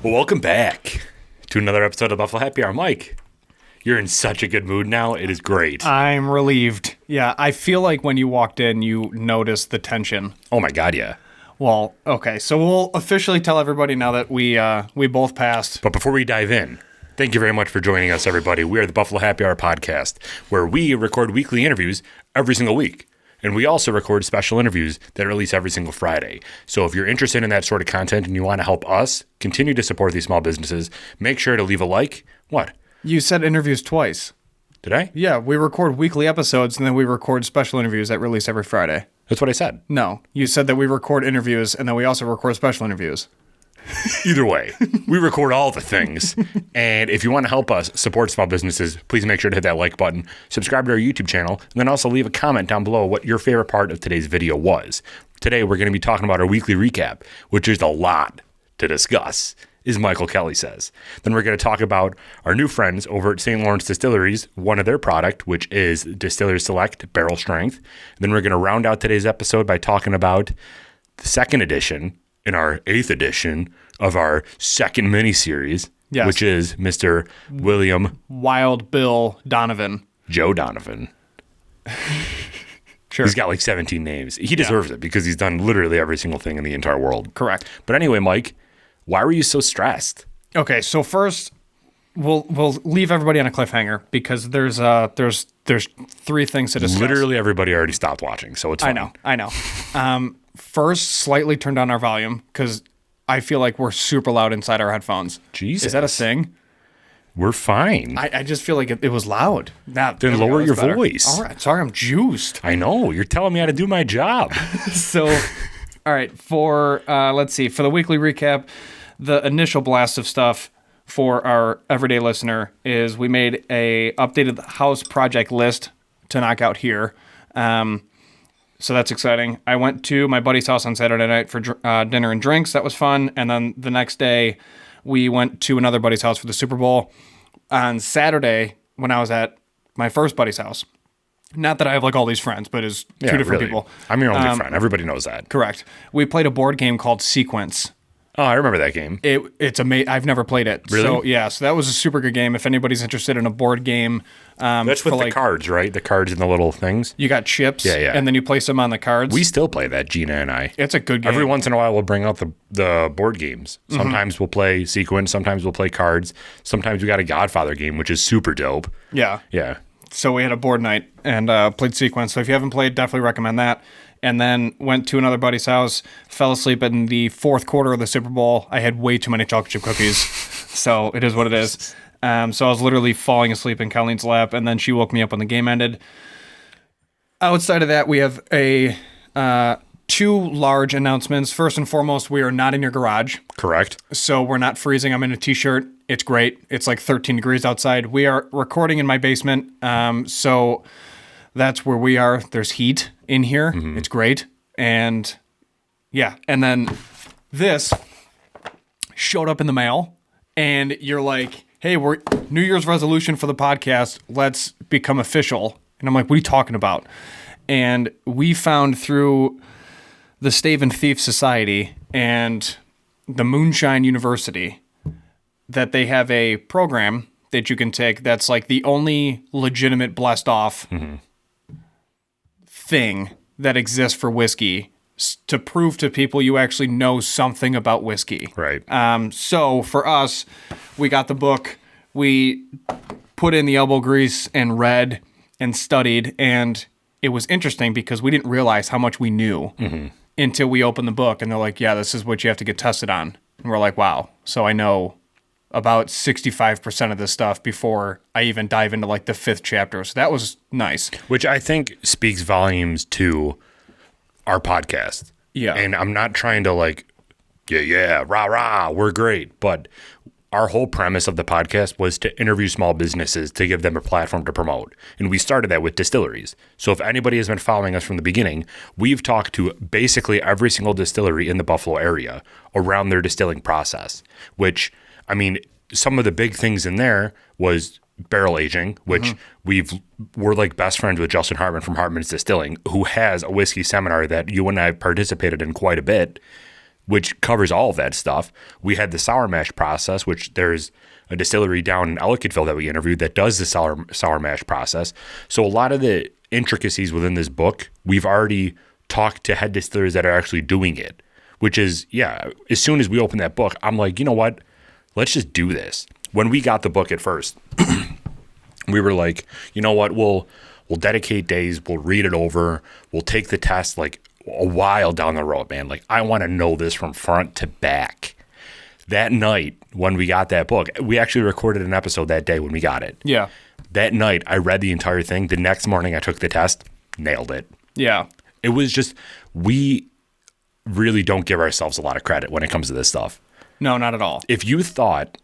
Well, welcome back to another episode of Buffalo Happy Hour. Mike, you're in such a good mood now. It is great. I'm relieved. Yeah, I feel like when you walked in, you noticed the tension. Oh my God, yeah. Well, okay, so we'll officially tell everybody now that we both passed. But before we dive in, thank you very much for joining us, everybody. We are the Buffalo Happy Hour podcast, where we record weekly interviews every single week. And we also record special interviews that release every single Friday. So if you're interested in that sort of content and you want to help us continue to support these small businesses, make sure to leave a like. What? You said interviews twice. Did I? Yeah, we record weekly episodes and then we record special interviews that release every Friday. That's what I said. No, you said that we record interviews and then we also record special interviews. Either way, we record all the things. And if you want to help us support small businesses, please make sure to hit that like button, subscribe to our YouTube channel, and then also leave a comment down below what your favorite part of today's video was. Today, we're going to be talking about our weekly recap, which is a lot to discuss, as Michael Kelly says. Then we're going to talk about our new friends over at St. Lawrence Distilleries, one of their product, which is Distillers Select Barrel Strength. And then we're going to round out today's episode by talking about the second edition in our 8th edition of our second miniseries, yes, which is Mr. William Wild Bill Donovan. Joe Donovan. Sure. He's got like 17 names. He deserves it because he's done literally every single thing in the entire world. Correct. But anyway, Mike, why were you so stressed? Okay, so first we'll leave everybody on a cliffhanger because there's three things to discuss. Literally everybody already stopped watching, so it's fine. I know. First, slightly turn down our volume because I feel like we're super loud inside our headphones. Jesus. Is that a thing? We're fine. I just feel like it was loud. Then lower your voice. All right. Sorry, I'm juiced. I know. You're telling me how to do my job. So, all right. For, let's see. For the weekly recap, the initial blast of stuff for our everyday listener is we made a updated house project list to knock out here. So that's exciting. I went to my buddy's house on Saturday night for dinner and drinks. That was fun. And then the next day, we went to another buddy's house for the Super Bowl. On Saturday, when I was at my first buddy's house, not that I have like all these friends, but it's two different people. I'm your only friend. Everybody knows that. Correct. We played a board game called Sequence. Oh, I remember that game. It's amazing. I've never played it. Really? So, yeah. So that was a super good game. If anybody's interested in a board game. That's with the cards, right? The cards and the little things. You got chips. Yeah. And then you place them on the cards. We still play that, Gina and I. It's a good game. Every once in a while, we'll bring out the board games. Sometimes we'll play Sequence. Sometimes we'll play cards. Sometimes we got a Godfather game, which is super dope. Yeah. Yeah. So we had a board night and played Sequence. So if you haven't played, definitely recommend that. And then went to another buddy's house, fell asleep in the fourth quarter of the Super Bowl. I had way too many chocolate chip cookies. So it is what it is. So I was literally falling asleep in Colleen's lap, and then she woke me up when the game ended. Outside of that, we have two large announcements. First and foremost, we are not in your garage. Correct. So we're not freezing. I'm in a t-shirt. It's great. It's like 13 degrees outside. We are recording in my basement. So that's where we are. There's heat in here. Mm-hmm. It's great. And yeah. And then this showed up in the mail and you're like, hey, we're New Year's resolution for the podcast. Let's become official. And I'm like, what are you talking about? And we found through the Stave and Thief Society and the Moonshine University that they have a program that you can take that's like the only legitimate blessed off thing that exists for whiskey to prove to people you actually know something about whiskey. Right. So for us, we got the book, we put in the elbow grease and read and studied, and it was interesting because we didn't realize how much we knew until we opened the book, and they're like, yeah, this is what you have to get tested on. And we're like, wow. So I know about 65% of this stuff before I even dive into like the 5th chapter. So that was nice. Which I think speaks volumes to our podcast. Yeah. And I'm not trying to like, yeah, rah, we're great. But our whole premise of the podcast was to interview small businesses to give them a platform to promote. And we started that with distilleries. So if anybody has been following us from the beginning, we've talked to basically every single distillery in the Buffalo area around their distilling process, which, I mean, some of the big things in there was barrel aging, which we're like best friends with Justin Hartman from Hartman's Distilling, who has a whiskey seminar that you and I participated in quite a bit. which covers all of that stuff. We had the sour mash process, which there's a distillery down in Ellicottville that we interviewed that does the sour mash process. So a lot of the intricacies within this book, we've already talked to head distillers that are actually doing it, which is, as soon as we open that book, I'm like, you know what? Let's just do this. When we got the book at first, we were like, you know what? We'll dedicate days. We'll read it over. We'll take the test like a while down the road, man. Like, I want to know this from front to back. That night when we got that book, we actually recorded an episode that day when we got it. Yeah. That night, I read the entire thing. The next morning, I took the test, nailed it. Yeah. It was just, we really don't give ourselves a lot of credit when it comes to this stuff. No, not at all. If you thought,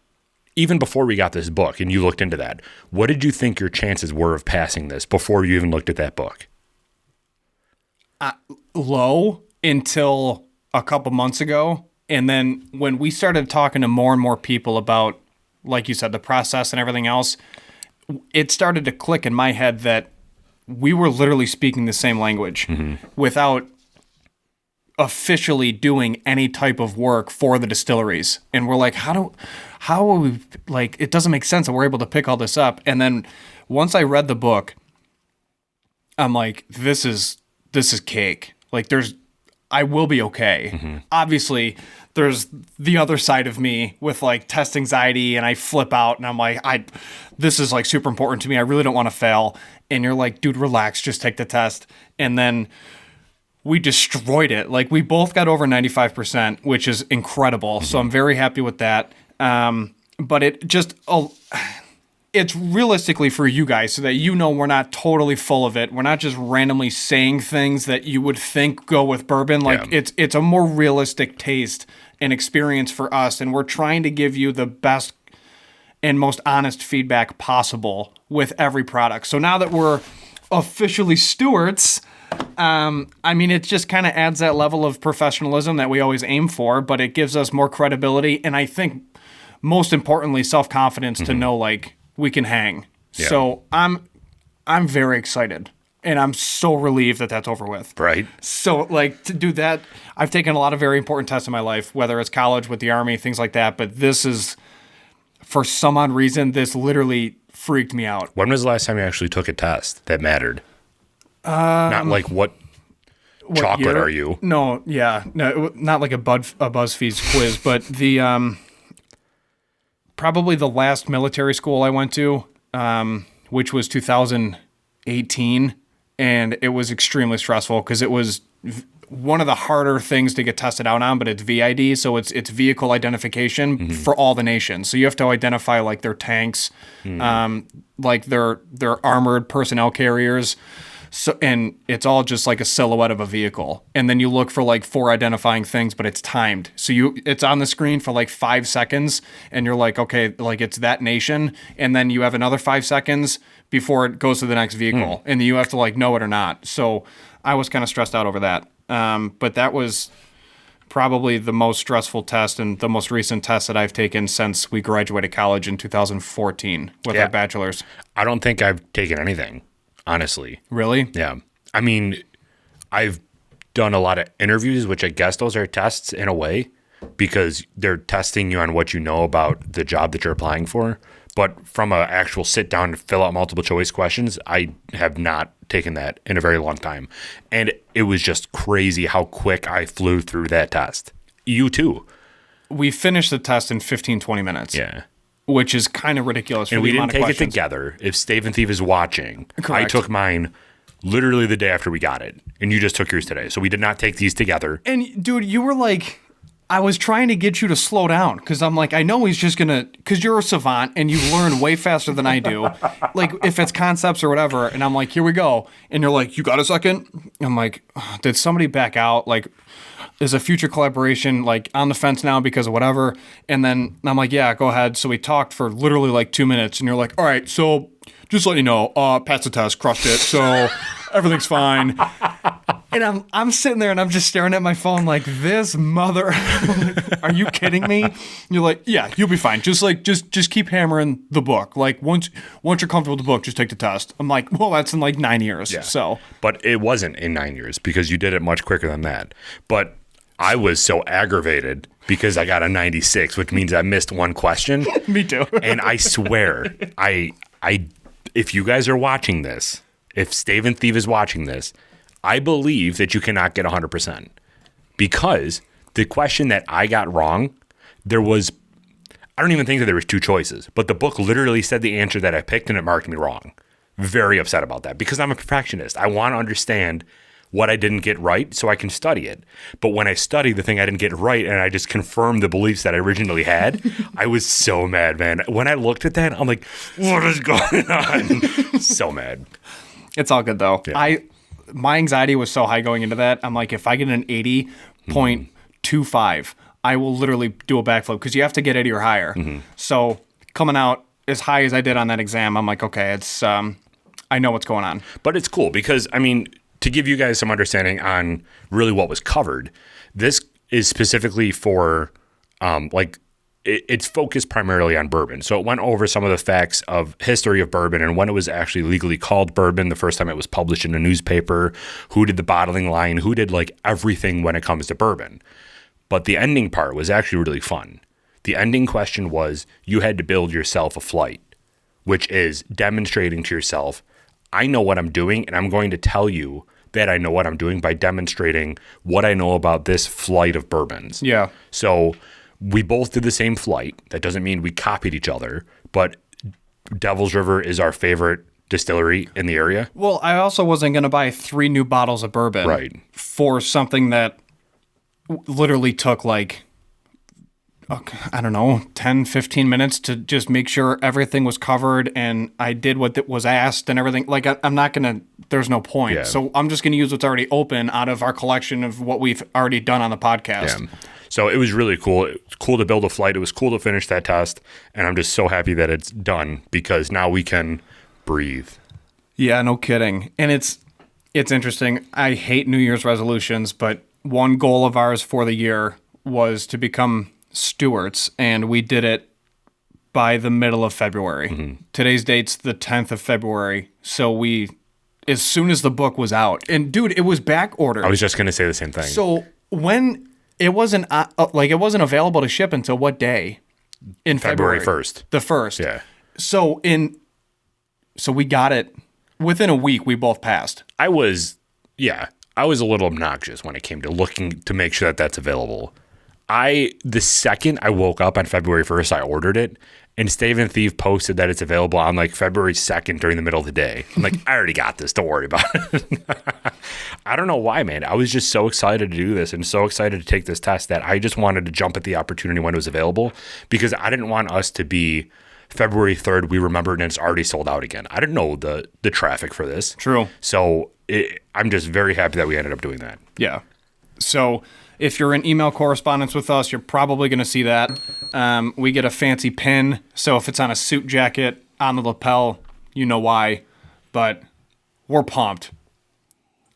even before we got this book and you looked into that, what did you think your chances were of passing this before you even looked at that book? Low until a couple months ago. And then when we started talking to more and more people about, like you said, the process and everything else, it started to click in my head that we were literally speaking the same language without officially doing any type of work for the distilleries. And we're like, how are we, like, it doesn't make sense that we're able to pick all this up. And then once I read the book, I'm like, this is cake. Like, I will be okay. Obviously, there's the other side of me with like test anxiety, and I flip out and I'm like, this is like super important to me. I really don't want to fail. And you're like, dude, relax, just take the test. And then we destroyed it. Like, we both got over 95%, which is incredible. So I'm very happy with that. But it's realistically for you guys so that you know we're not totally full of it. We're not just randomly saying things that you would think go with bourbon. Like, it's a more realistic taste and experience for us, and we're trying to give you the best and most honest feedback possible with every product. So now that we're officially stewards, I mean, it just kind of adds that level of professionalism that we always aim for, but it gives us more credibility, and I think most importantly, self-confidence to know, like, we can hang. Yeah. So I'm very excited, and I'm so relieved that that's over with. Right. So, like, to do that, I've taken a lot of very important tests in my life, whether it's college, with the Army, things like that, but this is, for some odd reason, this literally freaked me out. When was the last time you actually took a test that mattered? Not like what chocolate year? Are you? No, yeah. No, not like a BuzzFeed quiz, but the probably the last military school I went to, which was 2018, and it was extremely stressful because it was one of the harder things to get tested out on, but it's VID, so it's vehicle identification for all the nations. So you have to identify like their tanks, like their armored personnel carriers. So, and it's all just like a silhouette of a vehicle. And then you look for like 4 identifying things, but it's timed. So it's on the screen for like 5 seconds, and you're like, okay, like it's that nation. And then you have another 5 seconds before it goes to the next vehicle. And you have to like know it or not. So I was kind of stressed out over that. But that was probably the most stressful test and the most recent test that I've taken since we graduated college in 2014 with our bachelor's. I don't think I've taken anything. Honestly. Really? Yeah. I mean, I've done a lot of interviews, which I guess those are tests in a way, because they're testing you on what you know about the job that you're applying for. But from an actual sit down and fill out multiple choice questions, I have not taken that in a very long time. And it was just crazy how quick I flew through that test. You too. We finished the test in 15, 20 minutes. Yeah. Which is kind of ridiculous. And we didn't take it together. If Stave and Thief is watching, correct. I took mine literally the day after we got it, and you just took yours today. So we did not take these together. And dude, you were like, I was trying to get you to slow down because I'm like, I know he's just going to, because you're a savant and you learn way faster than I do. Like if it's concepts or whatever. And I'm like, here we go. And you're like, you got a second? I'm like, did somebody back out? Like, is a future collaboration like on the fence now because of whatever? And then I'm like, yeah, go ahead. So we talked for literally like 2 minutes, and you're like, all right, so just let you know, passed the test, crushed it, so everything's fine. And I'm sitting there and I'm just staring at my phone like, this mother, are you kidding me? And you're like, yeah, you'll be fine. Just keep hammering the book. Like once you're comfortable with the book, just take the test. I'm like, well, that's in like 9 years. Yeah. So, but it wasn't in 9 years because you did it much quicker than that. But I was so aggravated because I got a 96, which means I missed one question. Me too. And I swear, if you guys are watching this, if Stave and Thieve is watching this, I believe that you cannot get 100% because the question that I got wrong, I don't even think that there was two choices, but the book literally said the answer that I picked and it marked me wrong. Very upset about that because I'm a perfectionist. I want to understand what I didn't get right so I can study it. But when I study the thing I didn't get right and I just confirmed the beliefs that I originally had, I was so mad, man. When I looked at that, I'm like, what is going on? So mad. It's all good though. Yeah. My anxiety was so high going into that. I'm like, if I get an 80.25, I will literally do a backflip because you have to get 80 or higher. So coming out as high as I did on that exam, I'm like, okay, it's I know what's going on. But it's cool because, I mean, to give you guys some understanding on really what was covered, this is specifically for it's focused primarily on bourbon. So it went over some of the facts of history of bourbon and when it was actually legally called bourbon, the first time it was published in a newspaper, who did the bottling line, who did like everything when it comes to bourbon. But the ending part was actually really fun. The ending question was you had to build yourself a flight, which is demonstrating to yourself, I know what I'm doing and I'm going to tell you that I know what I'm doing by demonstrating what I know about this flight of bourbons. Yeah. So we both did the same flight. That doesn't mean we copied each other, but Devil's River is our favorite distillery in the area. Well, I also wasn't going to buy 3 new bottles of bourbon for something that literally took like, I don't know, 10, 15 minutes to just make sure everything was covered and I did what was asked and everything. Like, I'm not going to, there's no point. Yeah. So I'm just going to use what's already open out of our collection of what we've already done on the podcast. Yeah. So it was really cool. It was cool to build a flight. It was cool to finish that test. And I'm just so happy that it's done because now we can breathe. Yeah, no kidding. And it's interesting. I hate New Year's resolutions, but one goal of ours for the year was to become stewards, and we did it by the middle of February. Today's date's the 10th of February, so as soon as the book was out, and dude, it was back ordered. I was just going to say the same thing. So when it wasn't it wasn't available to ship until what day? In February February 1st. The 1st. Yeah. So we got it within a week. We both passed. I was a little obnoxious when it came to looking to make sure that that's available. The second I woke up on February 1st, I ordered it, and Stave and Thieve posted that it's available on like February 2nd during the middle of the day. I'm like, I already got this. Don't worry about it. I don't know why, man. I was just so excited to do this and so excited to take this test that I just wanted to jump at the opportunity when it was available because I didn't want us to be February 3rd, we remembered, and it's already sold out again. I didn't know the traffic for this. True. So I'm just very happy that we ended up doing that. Yeah. So if you're in email correspondence with us, you're probably going to see that. We get a fancy pin. So if it's on a suit jacket, on the lapel, you know why. But we're pumped.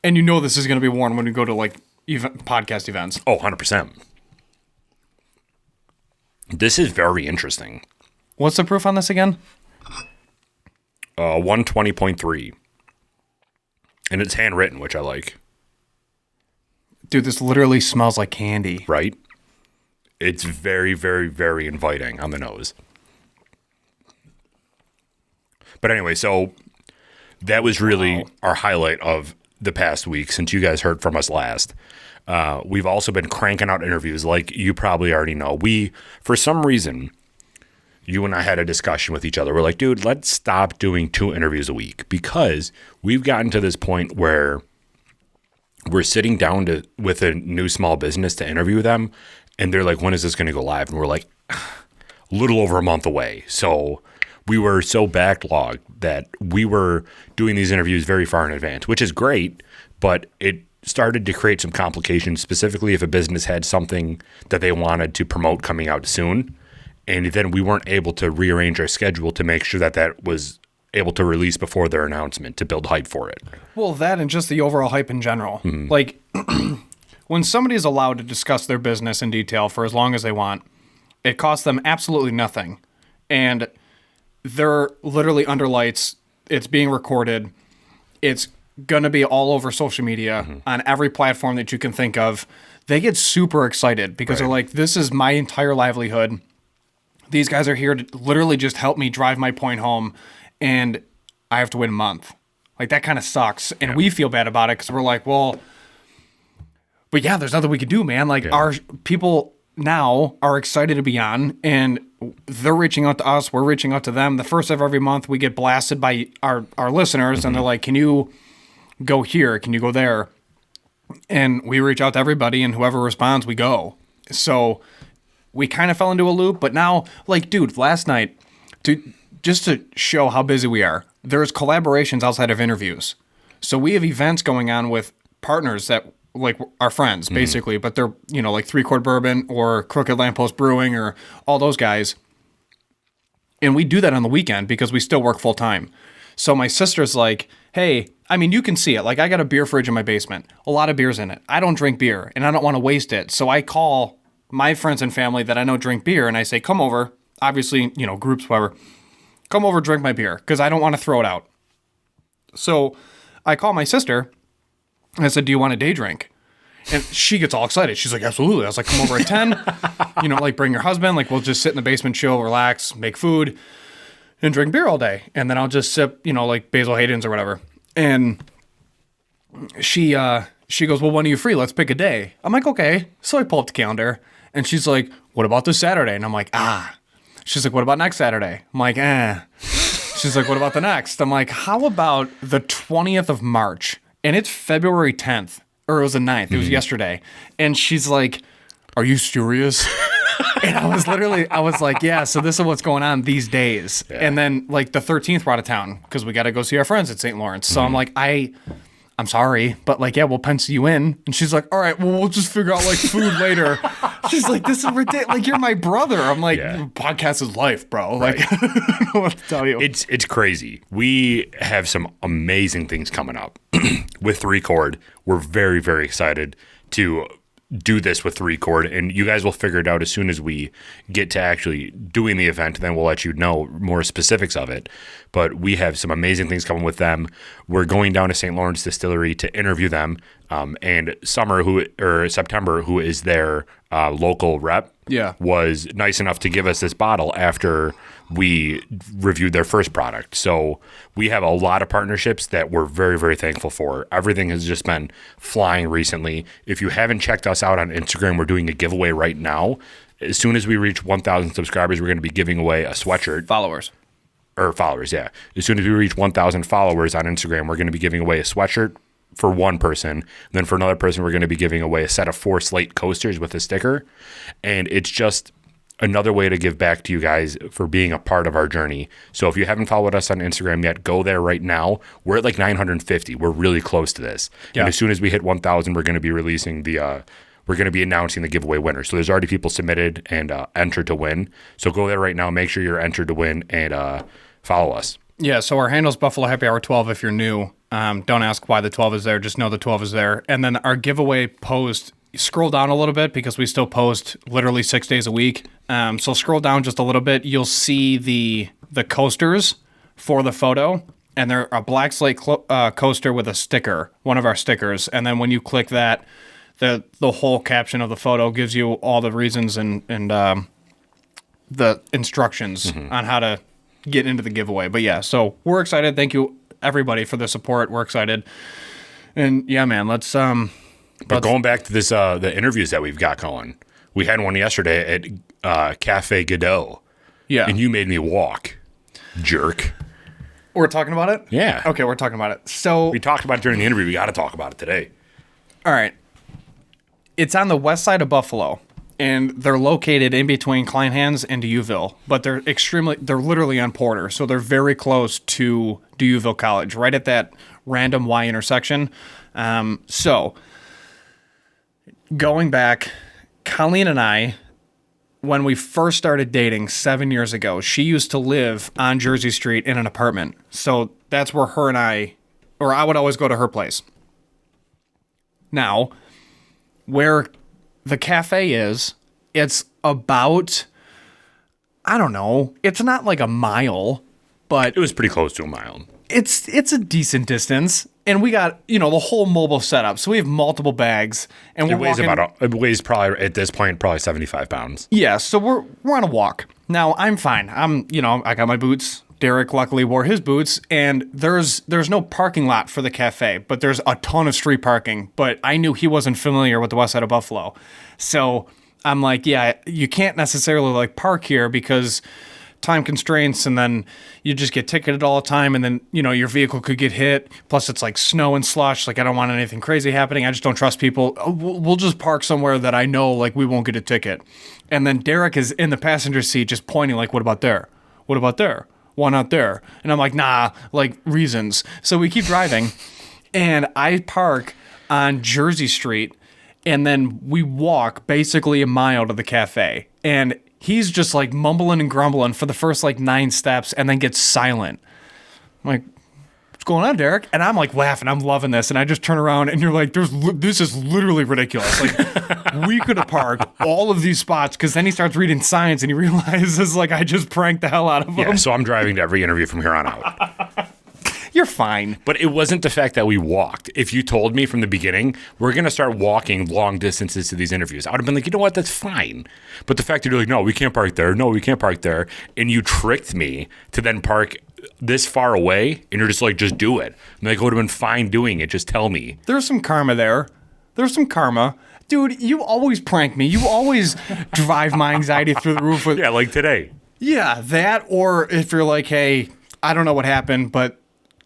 And you know this is going to be worn when we go to like podcast events. Oh, 100%. This is very interesting. What's the proof on this again? 120.3. And it's handwritten, which I like. Dude, this literally smells like candy. Right? It's very, very, very inviting on the nose. But anyway, so that was really our highlight of the past week since you guys heard from us last. We've also been cranking out interviews like you probably already know. For some reason, you and I had a discussion with each other. We're like, dude, let's stop doing 2 interviews a week because we've gotten to this point where we're sitting down with a new small business to interview them, and they're like, when is this going to go live? And we're like, a little over a month away. So we were so backlogged that we were doing these interviews very far in advance, which is great, but it started to create some complications, specifically if a business had something that they wanted to promote coming out soon. And then we weren't able to rearrange our schedule to make sure that was able to release before their announcement to build hype for it. Well, that and just the overall hype in general. Mm-hmm. Like, when somebody is allowed to discuss their business in detail for as long as they want, it costs them absolutely nothing. And they're literally under lights. It's being recorded. It's going to be all over social media on every platform that you can think of. they get super excited because they're like, this is my entire livelihood. These guys are here to literally just help me drive my point home, and I have to wait a month. Like, that kind of sucks. And we feel bad about it because we're like, well, but yeah, there's nothing we can do, man. Like, our people now are excited to be on, and they're reaching out to us. We're reaching out to them. The first of every month, we get blasted by our listeners, and they're like, can you go here? Can you go there? And we reach out to everybody, and whoever responds, we go. So we kind of fell into a loop, but now, like, dude, last night, just to show how busy we are, there's collaborations outside of interviews. So we have events going on with partners that, like, our friends, basically, but they're, you know, like 3 Chord Bourbon or Crooked Lamppost Brewing or all those guys. And we do that on the weekend because we still work full time. So my sister's like, hey, I mean, you can see it. Like, I got a beer fridge in my basement, a lot of beers in it. I don't drink beer, and I don't want to waste it. So I call my friends and family that I know drink beer, and I say, come over. Obviously, you know, groups, whatever. Come over, drink my beer, because I don't want to throw it out. So I call my sister, and I said, do you want a day drink? And she gets all excited. She's like, absolutely. I was like, come over at 10. You know, like, bring your husband. Like, we'll just sit in the basement, chill, relax, make food, and drink beer all day. And then I'll just sip, you know, like Basil Hayden's or whatever. And she goes, well, when are you free? Let's pick a day. I'm like, okay. So I pull up the calendar, and she's like, what about this Saturday? And I'm like, She's like, what about next Saturday? I'm like, She's like, what about the next? I'm like, how about the 20th of March? And it's February 10th, or it was the 9th. It was yesterday. And she's like, are you serious? And I was like, yeah, so this is what's going on these days. Yeah. And then, like, the 13th, we're out of town because we got to go see our friends at St. Lawrence. So I'm like, I'm sorry, but, like, yeah, we'll pencil you in. And she's like, all right, well, we'll just figure out, like, food later. She's like, this is ridiculous. Like, you're my brother. I'm like, podcast is life, bro. Like, I don't know what to tell you. It's crazy. We have some amazing things coming up with 3 Chord. We're very, very excited to do this with 3 Chord, and you guys will figure it out as soon as we get to actually doing the event. Then we'll let you know more specifics of it. But we have some amazing things coming with them. We're going down to St. Lawrence Distillery to interview them. And September, who is their local rep, was nice enough to give us this bottle after we reviewed their first product. So we have a lot of partnerships that we're very, very thankful for. Everything has just been flying recently. If you haven't checked us out on Instagram, we're doing a giveaway right now. As soon as we reach 1,000 subscribers, we're going to be giving away a sweatshirt. Followers, yeah. As soon as we reach 1,000 followers on Instagram, we're going to be giving away a sweatshirt for one person. And then for another person, we're going to be giving away a set of 4 slate coasters with a sticker. And it's just another way to give back to you guys for being a part of our journey. So if you haven't followed us on Instagram yet, go there right now. We're at like 950. We're really close to this. Yeah. And as soon as we hit 1,000, we're going to be releasing we're going to be announcing the giveaway winner. So there's already people submitted and entered to win. So go there right now. Make sure you're entered to win and follow us. Yeah, so our handle's Buffalo Happy Hour 12 if you're new. Don't ask why the 12 is there. Just know the 12 is there. And then our giveaway post, scroll down a little bit because we still post literally 6 days a week. So scroll down just a little bit. You'll see the coasters for the photo. And they're a black slate coaster with a sticker, one of our stickers. And then when you click that, the whole caption of the photo gives you all the reasons and the instructions on how to get into the giveaway. But yeah, so we're excited. Thank you everybody for the support. We're excited. And yeah, man, let's going back to this the interviews that we've got going. We had one yesterday at Cafe Godot. Yeah. And you made me walk. Jerk. We're talking about it? Yeah. Okay, we're talking about it. So we talked about it during the interview. We got to talk about it today. All right. It's on the west side of Buffalo, and they're located in between Kleinhans and Deauville, but they're literally on Porter, so they're very close to Deauville College, right at that random Y intersection. So, going back, Colleen and I, when we first started dating 7 years ago, she used to live on Jersey Street in an apartment. So that's where I would always go to her place. Now, where the cafe is, it's about, I don't know, it's not like a mile, but it was pretty close to a mile. It's a decent distance. And we got, the whole mobile setup. So we have multiple bags. And we're it weighs probably, at this point, probably 75 pounds. Yeah, so we're on a walk. Now, I'm fine. I got my boots. Derek luckily wore his boots. And there's no parking lot for the cafe, but there's a ton of street parking. But I knew he wasn't familiar with the west side of Buffalo. So I'm like, yeah, you can't necessarily like park here because time constraints, and then you just get ticketed all the time, and then your vehicle could get hit, plus it's like snow and slush. Like, I don't want anything crazy happening. I just don't trust people. We'll just park somewhere that I know like we won't get a ticket. And then Derek is in the passenger seat just pointing like, what about there, why not there? And I'm like, nah, like reasons. So we keep driving and I park on Jersey Street, and then we walk basically a mile to the cafe, and he's just like mumbling and grumbling for the first like 9 steps and then gets silent. I'm like, what's going on, Derek? And I'm like laughing. I'm loving this. And I just turn around and you're like, this is literally ridiculous. Like, we could have parked all of these spots, because then he starts reading signs and he realizes like I just pranked the hell out of him. Yeah, so I'm driving to every interview from here on out. You're fine. But it wasn't the fact that we walked. If you told me from the beginning, we're going to start walking long distances to these interviews, I would have been like, you know what, that's fine. But the fact that you're like, no, we can't park there. No, we can't park there. And you tricked me to then park this far away, and you're just like, just do it. And like, I would have been fine doing it. Just tell me. There's some karma there. There's some karma. Dude, you always prank me. You always drive my anxiety through the roof. Yeah, like today. Yeah, that, or if you're like, hey, I don't know what happened, but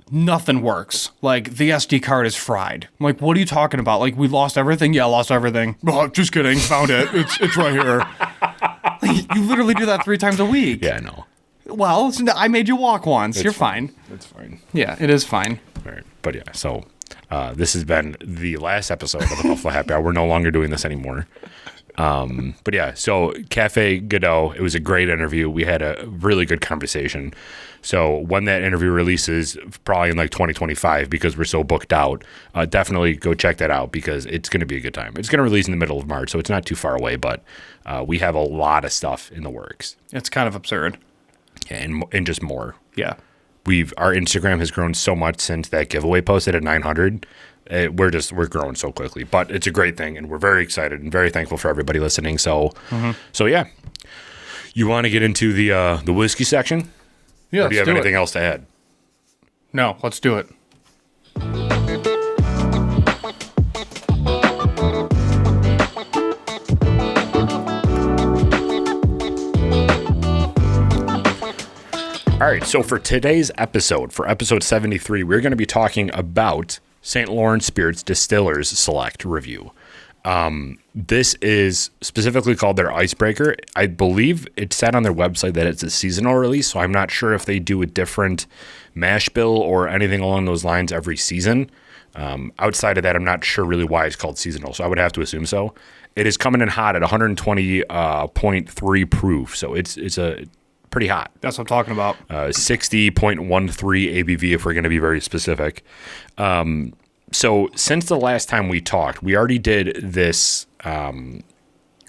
nothing works. Like, the SD card is fried. I'm like, what are you talking about? Like, we lost everything? Yeah, lost everything. Oh, just kidding. Found it. It's right here. Like, you literally do that 3 times a week. Yeah, I know. Well, I made you walk once. You're fine. It's fine. Yeah, it is fine. All right. But yeah, so this has been the last episode of the Buffalo Happy Hour. We're no longer doing this anymore. But yeah, so Cafe Godot, it was a great interview. We had a really good conversation. So when that interview releases, probably in like 2025, because we're so booked out, definitely go check that out, because it's going to be a good time. It's going to release in the middle of March, so it's not too far away, but we have a lot of stuff in the works. It's kind of absurd. Yeah, and just more. Yeah. Our Instagram has grown so much since that giveaway posted at 900. We're growing so quickly, but it's a great thing, and we're very excited and very thankful for everybody listening. So yeah, you want to get into the whiskey section? Yeah. Or do you have anything else to add? No, let's do it. All right, so for today's episode, for episode 73, we're going to be talking about St. Lawrence Spirits Distillers Select Review. This is specifically called their Icebreaker. I believe it said on their website that it's a seasonal release, so I'm not sure if they do a different mash bill or anything along those lines every season. Outside of that, I'm not sure really why it's called seasonal, so I would have to assume so. It is coming in hot at 120.3 proof, so it's a pretty hot. That's what I'm talking about. 60.13 ABV if we're going to be very specific. So since the last time we talked, we already did this.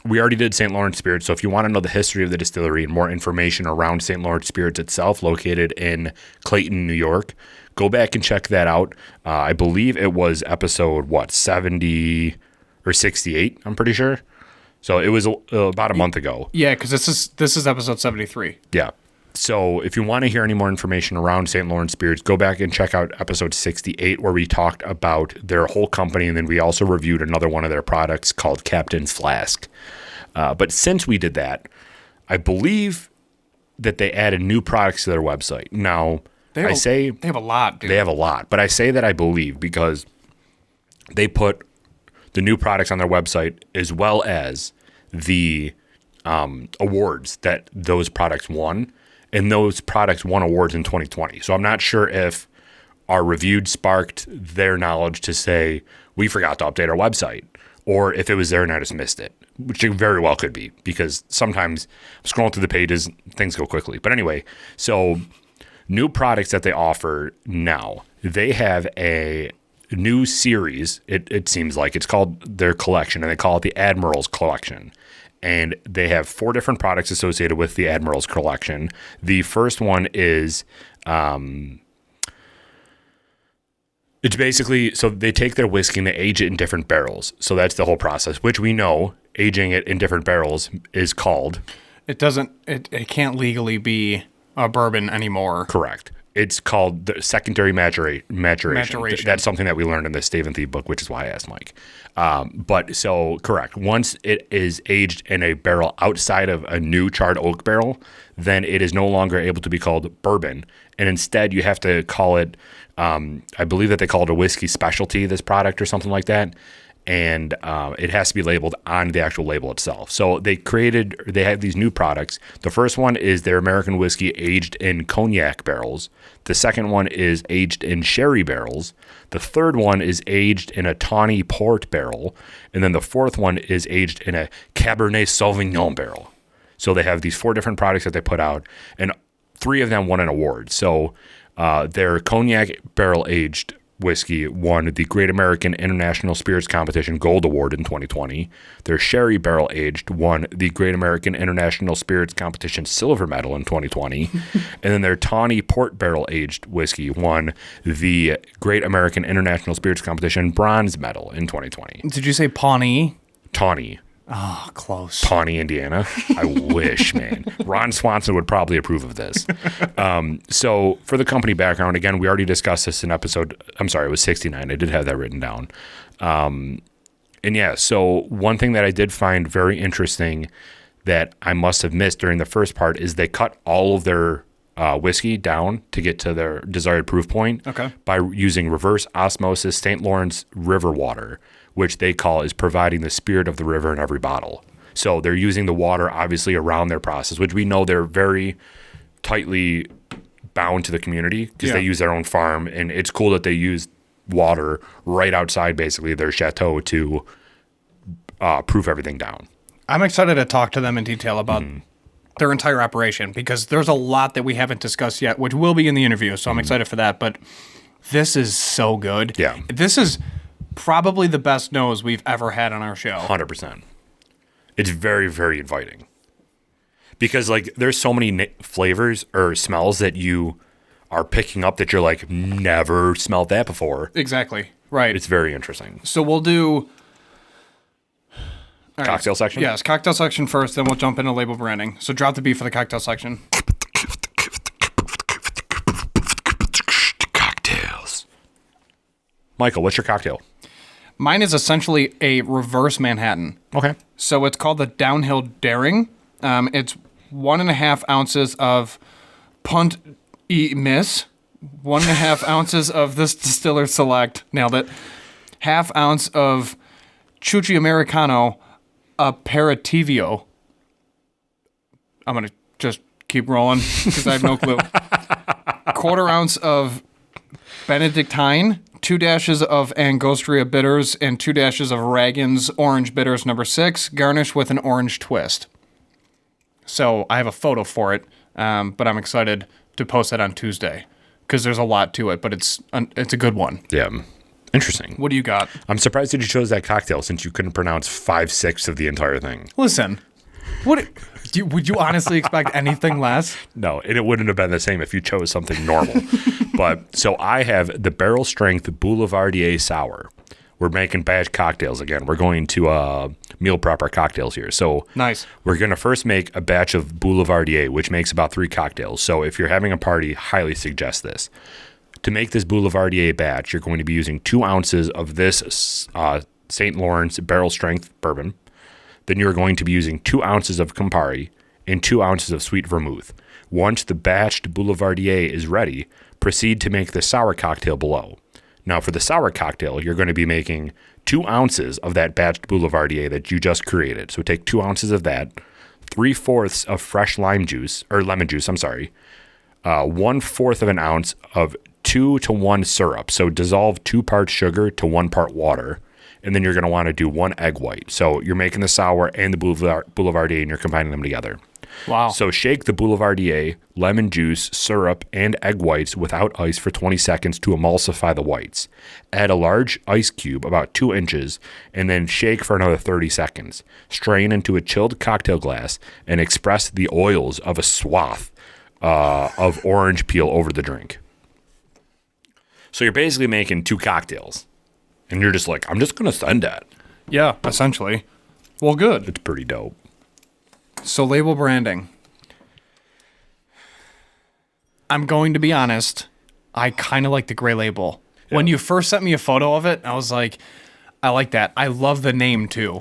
We already did St. Lawrence Spirits. So if you want to know the history of the distillery and more information around St. Lawrence Spirits itself, located in Clayton, New York, go back and check that out. I believe it was episode 70 or 68. I'm pretty sure. So it was about a month ago. Yeah, because this is episode 73. Yeah. So if you want to hear any more information around St. Lawrence Spirits, go back and check out episode 68, where we talked about their whole company, and then we also reviewed another one of their products called Captain's Flask. But since we did that, I believe that they added new products to their website. Now, they have a lot, dude. They have a lot, but I say that I believe because they put the new products on their website as well as the awards that those products won. And those products won awards in 2020. So I'm not sure if our review sparked their knowledge to say, we forgot to update our website, or if it was there and I just missed it, which it very well could be, because sometimes scrolling through the pages, things go quickly. But anyway, so new products that they offer now, they have a new series, it seems like. It's called their collection, and they call it the Admirals Collection. And they have 4 different products associated with the Admirals Collection. The first one is It's basically, so they take their whiskey and they age it in different barrels. So that's the whole process, which we know aging it in different barrels is called. It can't legally be a bourbon anymore. Correct. It's called the secondary maturation. That's something that we learned in the Stave & Thief book, which is why I asked Mike. But so correct. Once it is aged in a barrel outside of a new charred oak barrel, then it is no longer able to be called bourbon. And instead you have to call it, I believe that they call it a whiskey specialty, this product or something like that. And it has to be labeled on the actual label itself. So they have these new products. The first one is their American whiskey aged in cognac barrels. The second one is aged in sherry barrels. The third one is aged in a tawny port barrel. And then the fourth one is aged in a Cabernet Sauvignon barrel. So they have these 4 different products that they put out, and 3 of them won an award. So their cognac barrel aged whiskey won the Great American International Spirits Competition Gold Award in 2020. Their sherry barrel aged won the Great American International Spirits Competition Silver Medal in 2020. And then their tawny port barrel aged whiskey won the Great American International Spirits Competition Bronze Medal in 2020. Did you say Pawnee? Tawny. Oh, close. Pawnee, Indiana. I wish, man. Ron Swanson would probably approve of this. So for the company background, again, we already discussed this in episode, I'm sorry, it was 69. I did have that written down. And yeah, so one thing that I did find very interesting that I must have missed during the first part is they cut all of their whiskey down to get to their desired proof point by using reverse osmosis St. Lawrence River water, which they call is providing the spirit of the river in every bottle. So they're using the water obviously around their process, which we know they're very tightly bound to the community because they use their own farm. And it's cool that they use water right outside basically their chateau to proof everything down. I'm excited to talk to them in detail about their entire operation because there's a lot that we haven't discussed yet, which will be in the interview. So I'm excited for that. But this is so good. Yeah. This is probably the best nose we've ever had on our show. 100%. It's very, very inviting. Because, like, there's so many flavors or smells that you are picking up that you're like, never smelled that before. Exactly. Right. It's very interesting. So we'll do... Cocktail section? Yes, cocktail section first, then we'll jump into label branding. So drop the beat for the cocktail section. Cocktails. Michael, what's your cocktail? Mine is essentially a reverse Manhattan. Okay. So it's called the Downhill Daring. It's 1.5 ounces of Punt E Miss, 1.5 ounces of this Distiller Select, nailed it, 1/2 ounce of Chuchi Americano Aperitivo. I'm going to just keep rolling because I have no clue. 1/4 ounce of Benedictine, 2 dashes of Angostura bitters, and 2 dashes of Ragan's Orange Bitters No. 6, garnished with an orange twist. So I have a photo for it, but I'm excited to post that on Tuesday because there's a lot to it, but it's a good one. Yeah. Interesting. What do you got? I'm surprised that you chose that cocktail since you couldn't pronounce 5/6 of the entire thing. Listen, would you honestly expect anything less? No, and it wouldn't have been the same if you chose something normal. But so I have the Barrel Strength Boulevardier Sour. We're making batch cocktails again. We're going to meal prep our cocktails here. So nice. We're going to first make a batch of Boulevardier, which makes about 3 cocktails. So if you're having a party, highly suggest this. To make this Boulevardier batch, you're going to be using 2 ounces of this St. Lawrence Barrel Strength bourbon. Then you're going to be using 2 ounces of Campari and 2 ounces of sweet vermouth. Once the batched Boulevardier is ready, proceed to make the sour cocktail below. Now for the sour cocktail, you're going to be making 2 ounces of that batched Boulevardier that you just created. So take 2 ounces of that, 3/4 of fresh lemon juice, 1/4 of an ounce of 2-to-1 syrup. So dissolve 2 parts sugar to 1 part water. And then you're going to want to do 1 egg white. So you're making the sour and the Boulevardier and you're combining them together. Wow. So shake the Boulevardier, lemon juice, syrup, and egg whites without ice for 20 seconds to emulsify the whites. Add a large ice cube, about 2 inches, and then shake for another 30 seconds. Strain into a chilled cocktail glass and express the oils of a swath of orange peel over the drink. So you're basically making 2 cocktails. And you're just like, I'm just going to send that. Yeah, essentially. Well, good. It's pretty dope. So label branding. I'm going to be honest. I kind of like the gray label. Yeah. When you first sent me a photo of it, I was like, I like that. I love the name too.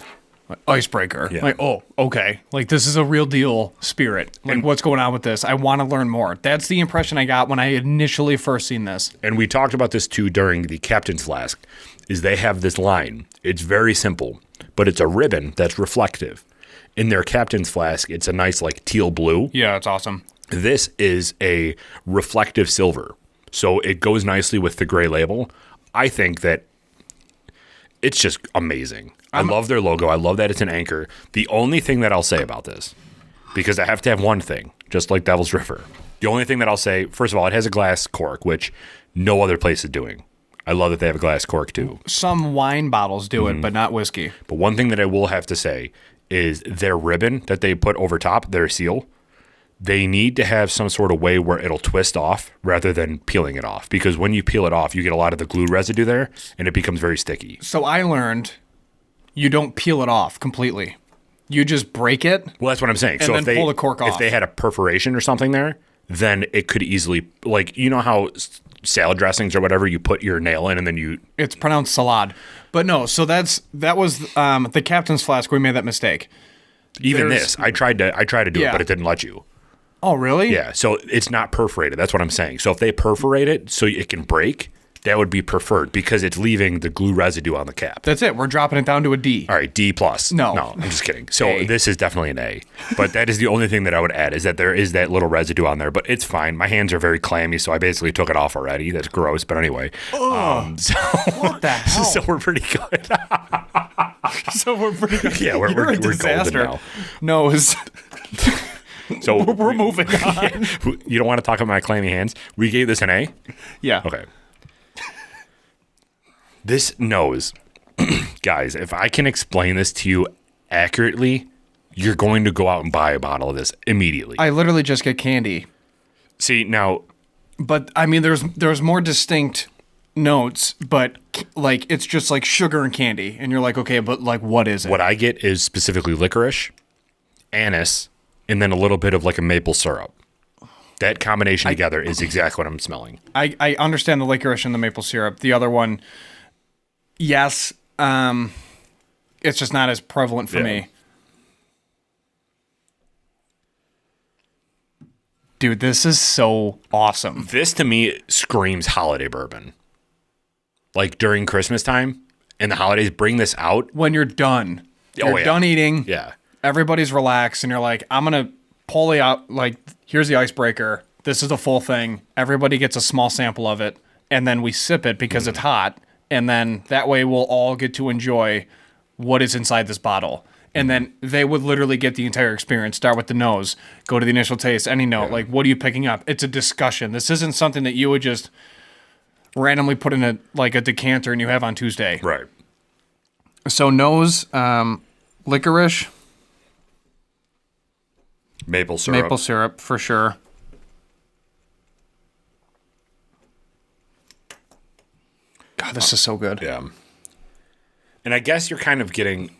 Icebreaker. Yeah. Like, oh, okay. Like, this is a real deal spirit. Like, what's going on with this? I want to learn more. That's the impression I got when I initially first seen this. And we talked about this too during the Captain's Flask, is they have this line. It's very simple, but it's a ribbon that's reflective. In their Captain's Flask, it's a nice, like, teal blue. Yeah, it's awesome. This is a reflective silver. So it goes nicely with the gray label. I think that it's just amazing. I love their logo. I love that it's an anchor. The only thing that I'll say about this, because I have to have one thing, just like Devil's River. The only thing that I'll say, first of all, it has a glass cork, which no other place is doing. I love that they have a glass cork, too. Some wine bottles do it, but not whiskey. But one thing that I will have to say is their ribbon that they put over top, their seal, they need to have some sort of way where it'll twist off rather than peeling it off. Because when you peel it off, you get a lot of the glue residue there, and it becomes very sticky. So I learned you don't peel it off completely. You just break it. Well, that's what I'm saying. And so then if they pull the cork off. If they had a perforation or something there, then it could easily, like, you know how salad dressings or whatever, you put your nail in and then you... It's pronounced salad. But no, so that was the Captain's Flask. We made that mistake. Even this, I tried to do it, but it didn't let you. Oh, really? Yeah, so it's not perforated. That's what I'm saying. So if they perforate it so it can break, that would be preferred because it's leaving the glue residue on the cap. That's it. We're dropping it down to a D. All right, D+. No, I'm just kidding. So this is definitely an A. But that is the only thing that I would add is that there is that little residue on there. But it's fine. My hands are very clammy, so I basically took it off already. That's gross. But anyway. What the hell? So we're pretty good. Yeah, we're golden now. No, it's... So we're moving on. You don't want to talk about my clammy hands? We gave this an A? Yeah. Okay. This nose, guys, if I can explain this to you accurately, you're going to go out and buy a bottle of this immediately. I literally just get candy. See, now... But, I mean, there's more distinct notes, but, like, it's just like sugar and candy. And you're like, okay, but, like, what is it? What I get is specifically licorice, anise, and then a little bit of, like, a maple syrup. That combination together is exactly what I'm smelling. I understand the licorice and the maple syrup. The other one... Yes, it's just not as prevalent for me. Dude, this is so awesome. This, to me, screams holiday bourbon. Like, during Christmas time and the holidays, bring this out. When you're done. You're done eating. Yeah. Everybody's relaxed, and you're like, I'm going to pull it out. Like, here's the icebreaker. This is the full thing. Everybody gets a small sample of it, and then we sip it because it's hot. And then that way we'll all get to enjoy what is inside this bottle. And then they would literally get the entire experience. Start with the nose, go to the initial taste, any note. Like, what are you picking up? It's a discussion. This isn't something that you would just randomly put in a decanter and you have on Tuesday. Right. So nose, licorice. Maple syrup. Maple syrup, for sure. God, this is so good. Yeah. And I guess you're kind of getting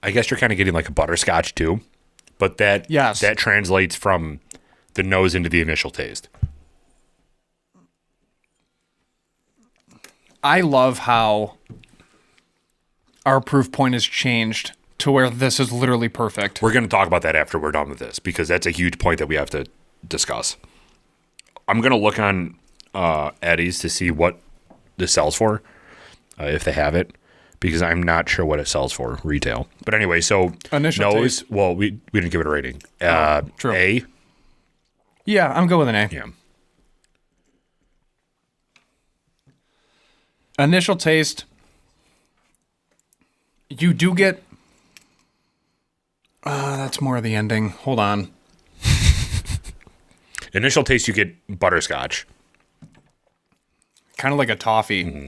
like a butterscotch too. But that translates from the nose into the initial taste. I love how our proof point has changed to where this is literally perfect. We're going to talk about that after we're done with this because that's a huge point that we have to discuss. I'm going to look on Eddie's to see what this sells for, if they have it, because I'm not sure what it sells for retail. But anyway, so initial nose. taste. Well, we didn't give it a rating. True. A. Yeah, I'm good with an A. Yeah. Initial taste. You do get. That's more of the ending. Hold on. Initial taste, you get butterscotch. Kind of like a toffee. Mm-hmm.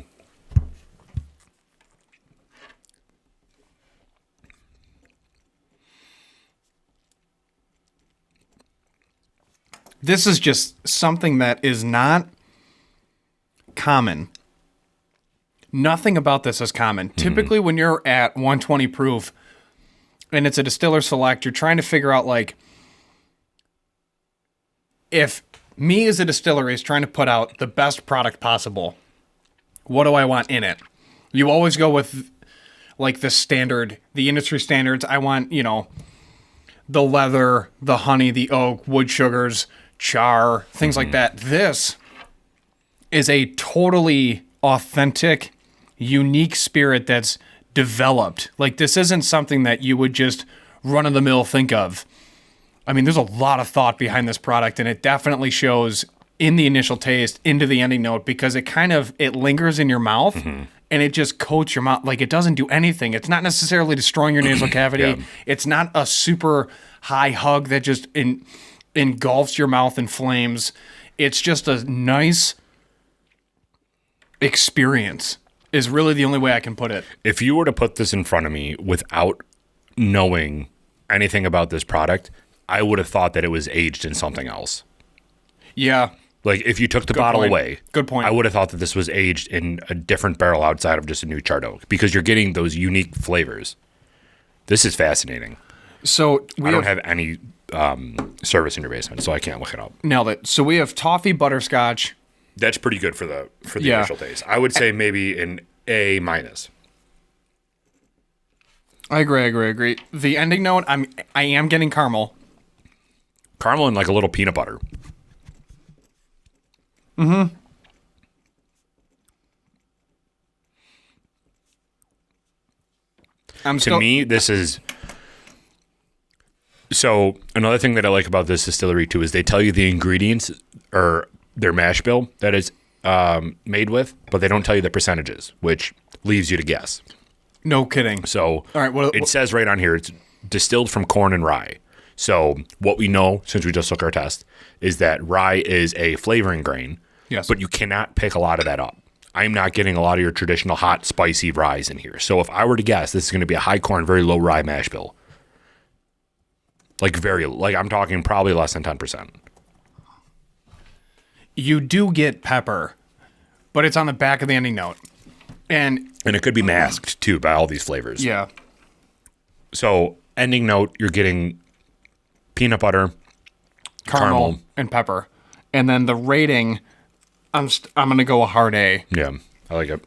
This is just something that is not common Nothing about this is common. Typically, when you're at 120 proof and it's a distiller select, you're trying to figure out, like, if me as a distillery is trying to put out the best product possible, what do I want in it? You always go with, like, the standard, the industry standards. I want, the leather, the honey, the oak, wood sugars, char, things like that. This is a totally authentic, unique spirit that's developed. Like, this isn't something that you would just run-of-the-mill think of. I mean, there's a lot of thought behind this product, and it definitely shows in the initial taste, into the ending note, because it lingers in your mouth, and it just coats your mouth. Like, it doesn't do anything. It's not necessarily destroying your nasal cavity. Yeah. It's not a super high hug that just engulfs your mouth in flames. It's just a nice experience, is really the only way I can put it. If you were to put this in front of me without knowing anything about this product, I would have thought that it was aged in something else. Yeah. Like, if you took the bottle away, good point. I would have thought that this was aged in a different barrel outside of just a new charred oak, because you're getting those unique flavors. This is fascinating. So I don't have any service in your basement, so I can't look it up. Nailed it. So we have toffee butterscotch. That's pretty good for the initial taste. I would say maybe an A-. I agree. The ending note, I am getting caramel. Caramel and like a little peanut butter. To me, this is... So, another thing that I like about this distillery, too, is they tell you the ingredients or their mash bill that is made with, but they don't tell you the percentages, which leaves you to guess. No kidding. So, all right, it says right on here, it's distilled from corn and rye. So, what we know, since we just took our test, is that rye is a flavoring grain, yes, but you cannot pick a lot of that up. I'm not getting a lot of your traditional hot, spicy rye in here. So, if I were to guess, this is going to be a high corn, very low rye mash bill. I'm talking probably less than 10%. You do get pepper, but it's on the back of the ending note. And it could be masked, too, by all these flavors. Yeah. So, ending note, you're getting peanut butter, caramel, and pepper. And then the rating, I'm going to go a hard A. Yeah, I like it.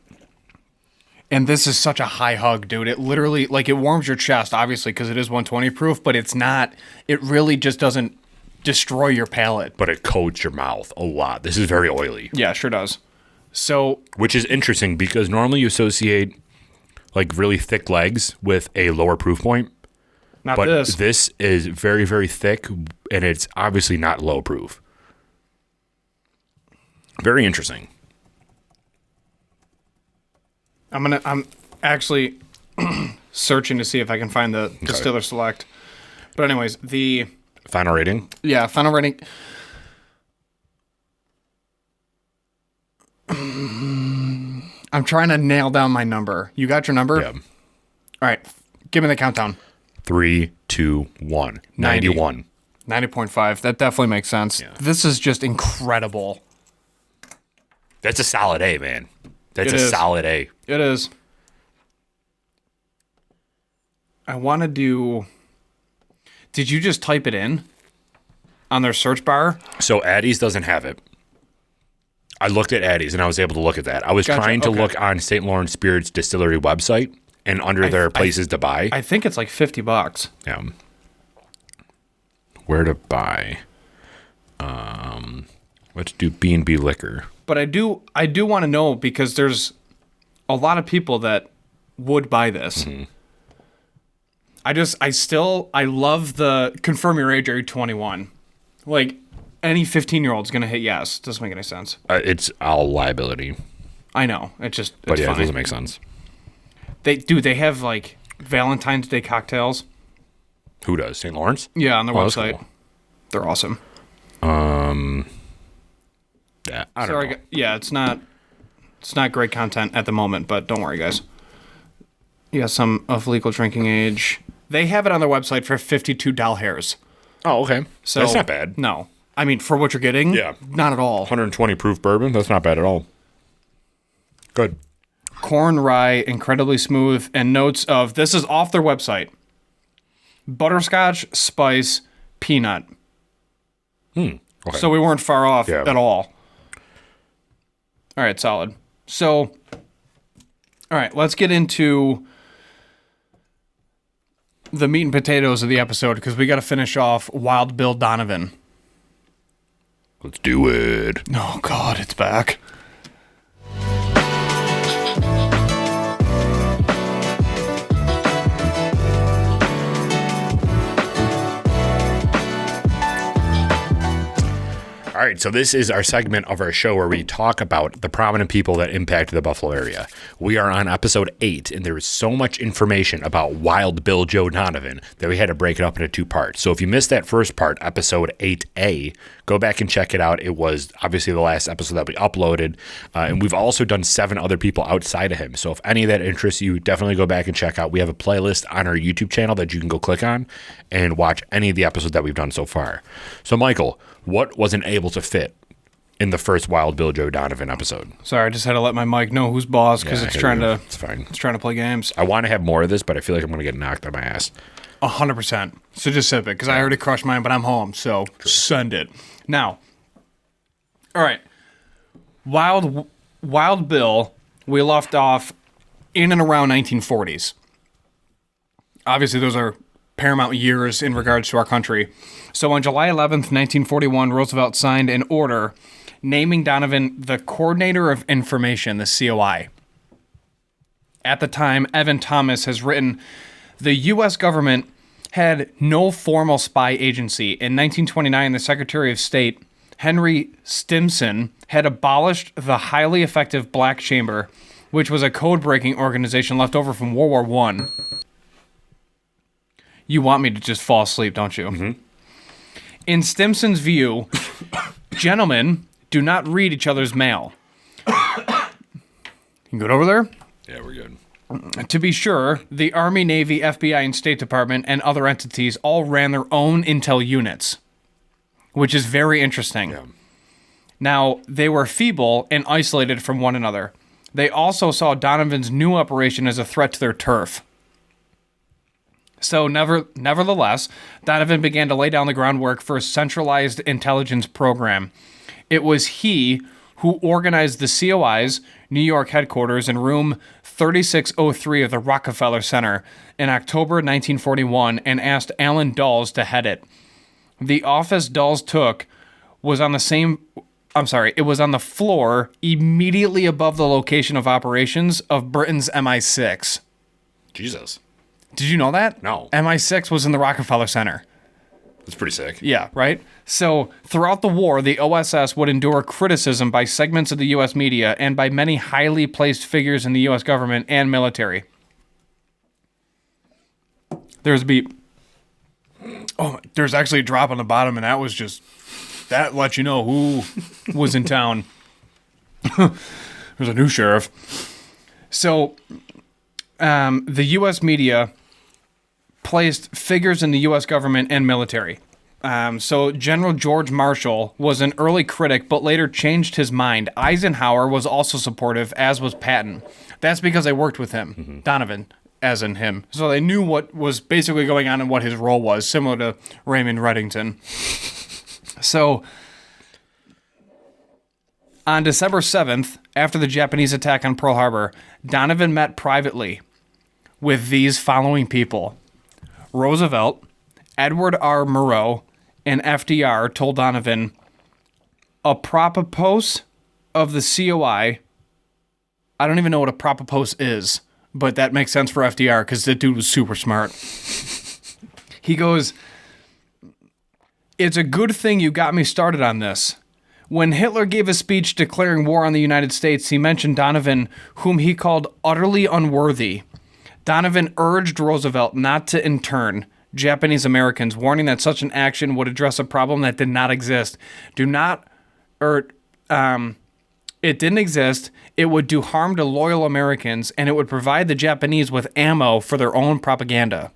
And this is such a high hug, dude. It literally, like, it warms your chest, obviously, because it is 120 proof, but it's not, it really just doesn't destroy your palate. But it coats your mouth a lot. This is very oily. Yeah, sure does. So, which is interesting, because normally you associate, like, really thick legs with a lower proof point. Not but this. This is very, very thick, and it's obviously not low proof. Very interesting. I'm actually searching to see if I can find the Distiller Select. But anyways, the final rating. Yeah, final rating. I'm trying to nail down my number. You got your number? Yeah. All right. Give me the countdown. 3, 2, 1. 91. 90.5. That definitely makes sense. Yeah. This is just incredible. That's a solid A, man. That's a solid A. It is. I want to do... Did you just type it in on their search bar? So Addie's doesn't have it. I looked at Addie's and I was able to look at that. I was trying to look on St. Lawrence Spirits Distillery website and under their places to buy. I think it's like $50. Yeah. Where to buy? Let's do B&B Liquor. But I do want to know, because there's a lot of people that would buy this. Mm-hmm. I love the confirm your age, are you 21? Like, any 15-year-old's going to hit yes. Doesn't make any sense. It's all liability. I know. It's fine. It doesn't make sense. They have, like, Valentine's Day cocktails. Who does? St. Lawrence? Yeah, on their website. Cool. They're awesome. Yeah, I don't know. It's not great content at the moment, but don't worry, guys. Yeah, some of legal drinking age. They have it on their website for $52. Oh, okay. So that's not bad. No. I mean, for what you're getting, yeah, not at all. 120 proof bourbon, that's not bad at all. Good. corn rye, incredibly smooth, and notes of, this is off their website, butterscotch, spice, peanut. Okay. So we weren't far off at all. All right, solid. So, all right, let's get into the meat and potatoes of the episode because we got to finish off Wild Bill Donovan. Let's do it. Oh, God, it's back. All right, so this is our segment of our show where we talk about the prominent people that impacted the Buffalo area. We are on episode 8, and there is so much information about Wild Bill Joe Donovan that we had to break it up into 2 parts. So if you missed that first part, episode 8A, go back and check it out. It was obviously the last episode that we uploaded, and we've also done 7 other people outside of him. So if any of that interests you, definitely go back and check out. We have a playlist on our YouTube channel that you can go click on and watch any of the episodes that we've done so far. So Michael, what wasn't able to fit in the first Wild Bill Joe Donovan episode? Sorry, I just had to let my mic know who's boss because it's trying to. It's fine. It's trying to play games. I want to have more of this, but I feel like I'm going to get knocked on my ass. 100%. So just sip it because I already crushed mine, but I'm home, so send it now. All right, Wild Bill. We left off in and around 1940s. Obviously, those are paramount years in regards to our country. So on July 11th, 1941, Roosevelt signed an order naming Donovan the Coordinator of Information, the COI. At the time, Evan Thomas has written, the U.S. government had no formal spy agency. In 1929, the Secretary of State, Henry Stimson, had abolished the highly effective Black Chamber, which was a code-breaking organization left over from World War I. You want me to just fall asleep, don't you? Mm-hmm. In Stimson's view, gentlemen do not read each other's mail. You good over there? Yeah, we're good. To be sure, the Army, Navy, FBI, and State Department and other entities all ran their own intel units, which is very interesting. Yeah. Now, they were feeble and isolated from one another. They also saw Donovan's new operation as a threat to their turf. So nevertheless, Donovan began to lay down the groundwork for a centralized intelligence program. It was he who organized the COI's New York headquarters in room 3603 of the Rockefeller Center in October 1941 and asked Alan Dulles to head it. The office Dulles took was on the floor immediately above the location of operations of Britain's MI6. Jesus. Did you know that? No. MI6 was in the Rockefeller Center. That's pretty sick. Yeah, right? So, throughout the war, the OSS would endure criticism by segments of the U.S. media and by many highly placed figures in the U.S. government and military. There's a beep. Oh, there's actually a drop on the bottom, and that lets you know who was in town. There's a new sheriff. So, the U.S. media placed figures in the U.S. government and military. So General George Marshall was an early critic, but later changed his mind. Eisenhower was also supportive, as was Patton. That's because they worked with him, Donovan, as in him. So they knew what was basically going on and what his role was, similar to Raymond Reddington. So on December 7th, after the Japanese attack on Pearl Harbor, Donovan met privately with these following people. Roosevelt, Edward R. Murrow, and FDR told Donovan, apropos of the COI, I don't even know what a propos is, but that makes sense for FDR because that dude was super smart. He goes, it's a good thing you got me started on this. When Hitler gave a speech declaring war on the United States, he mentioned Donovan, whom he called utterly unworthy. Donovan urged Roosevelt not to intern Japanese Americans, warning that such an action would address a problem that did not exist. It didn't exist. It would do harm to loyal Americans, and it would provide the Japanese with ammo for their own propaganda.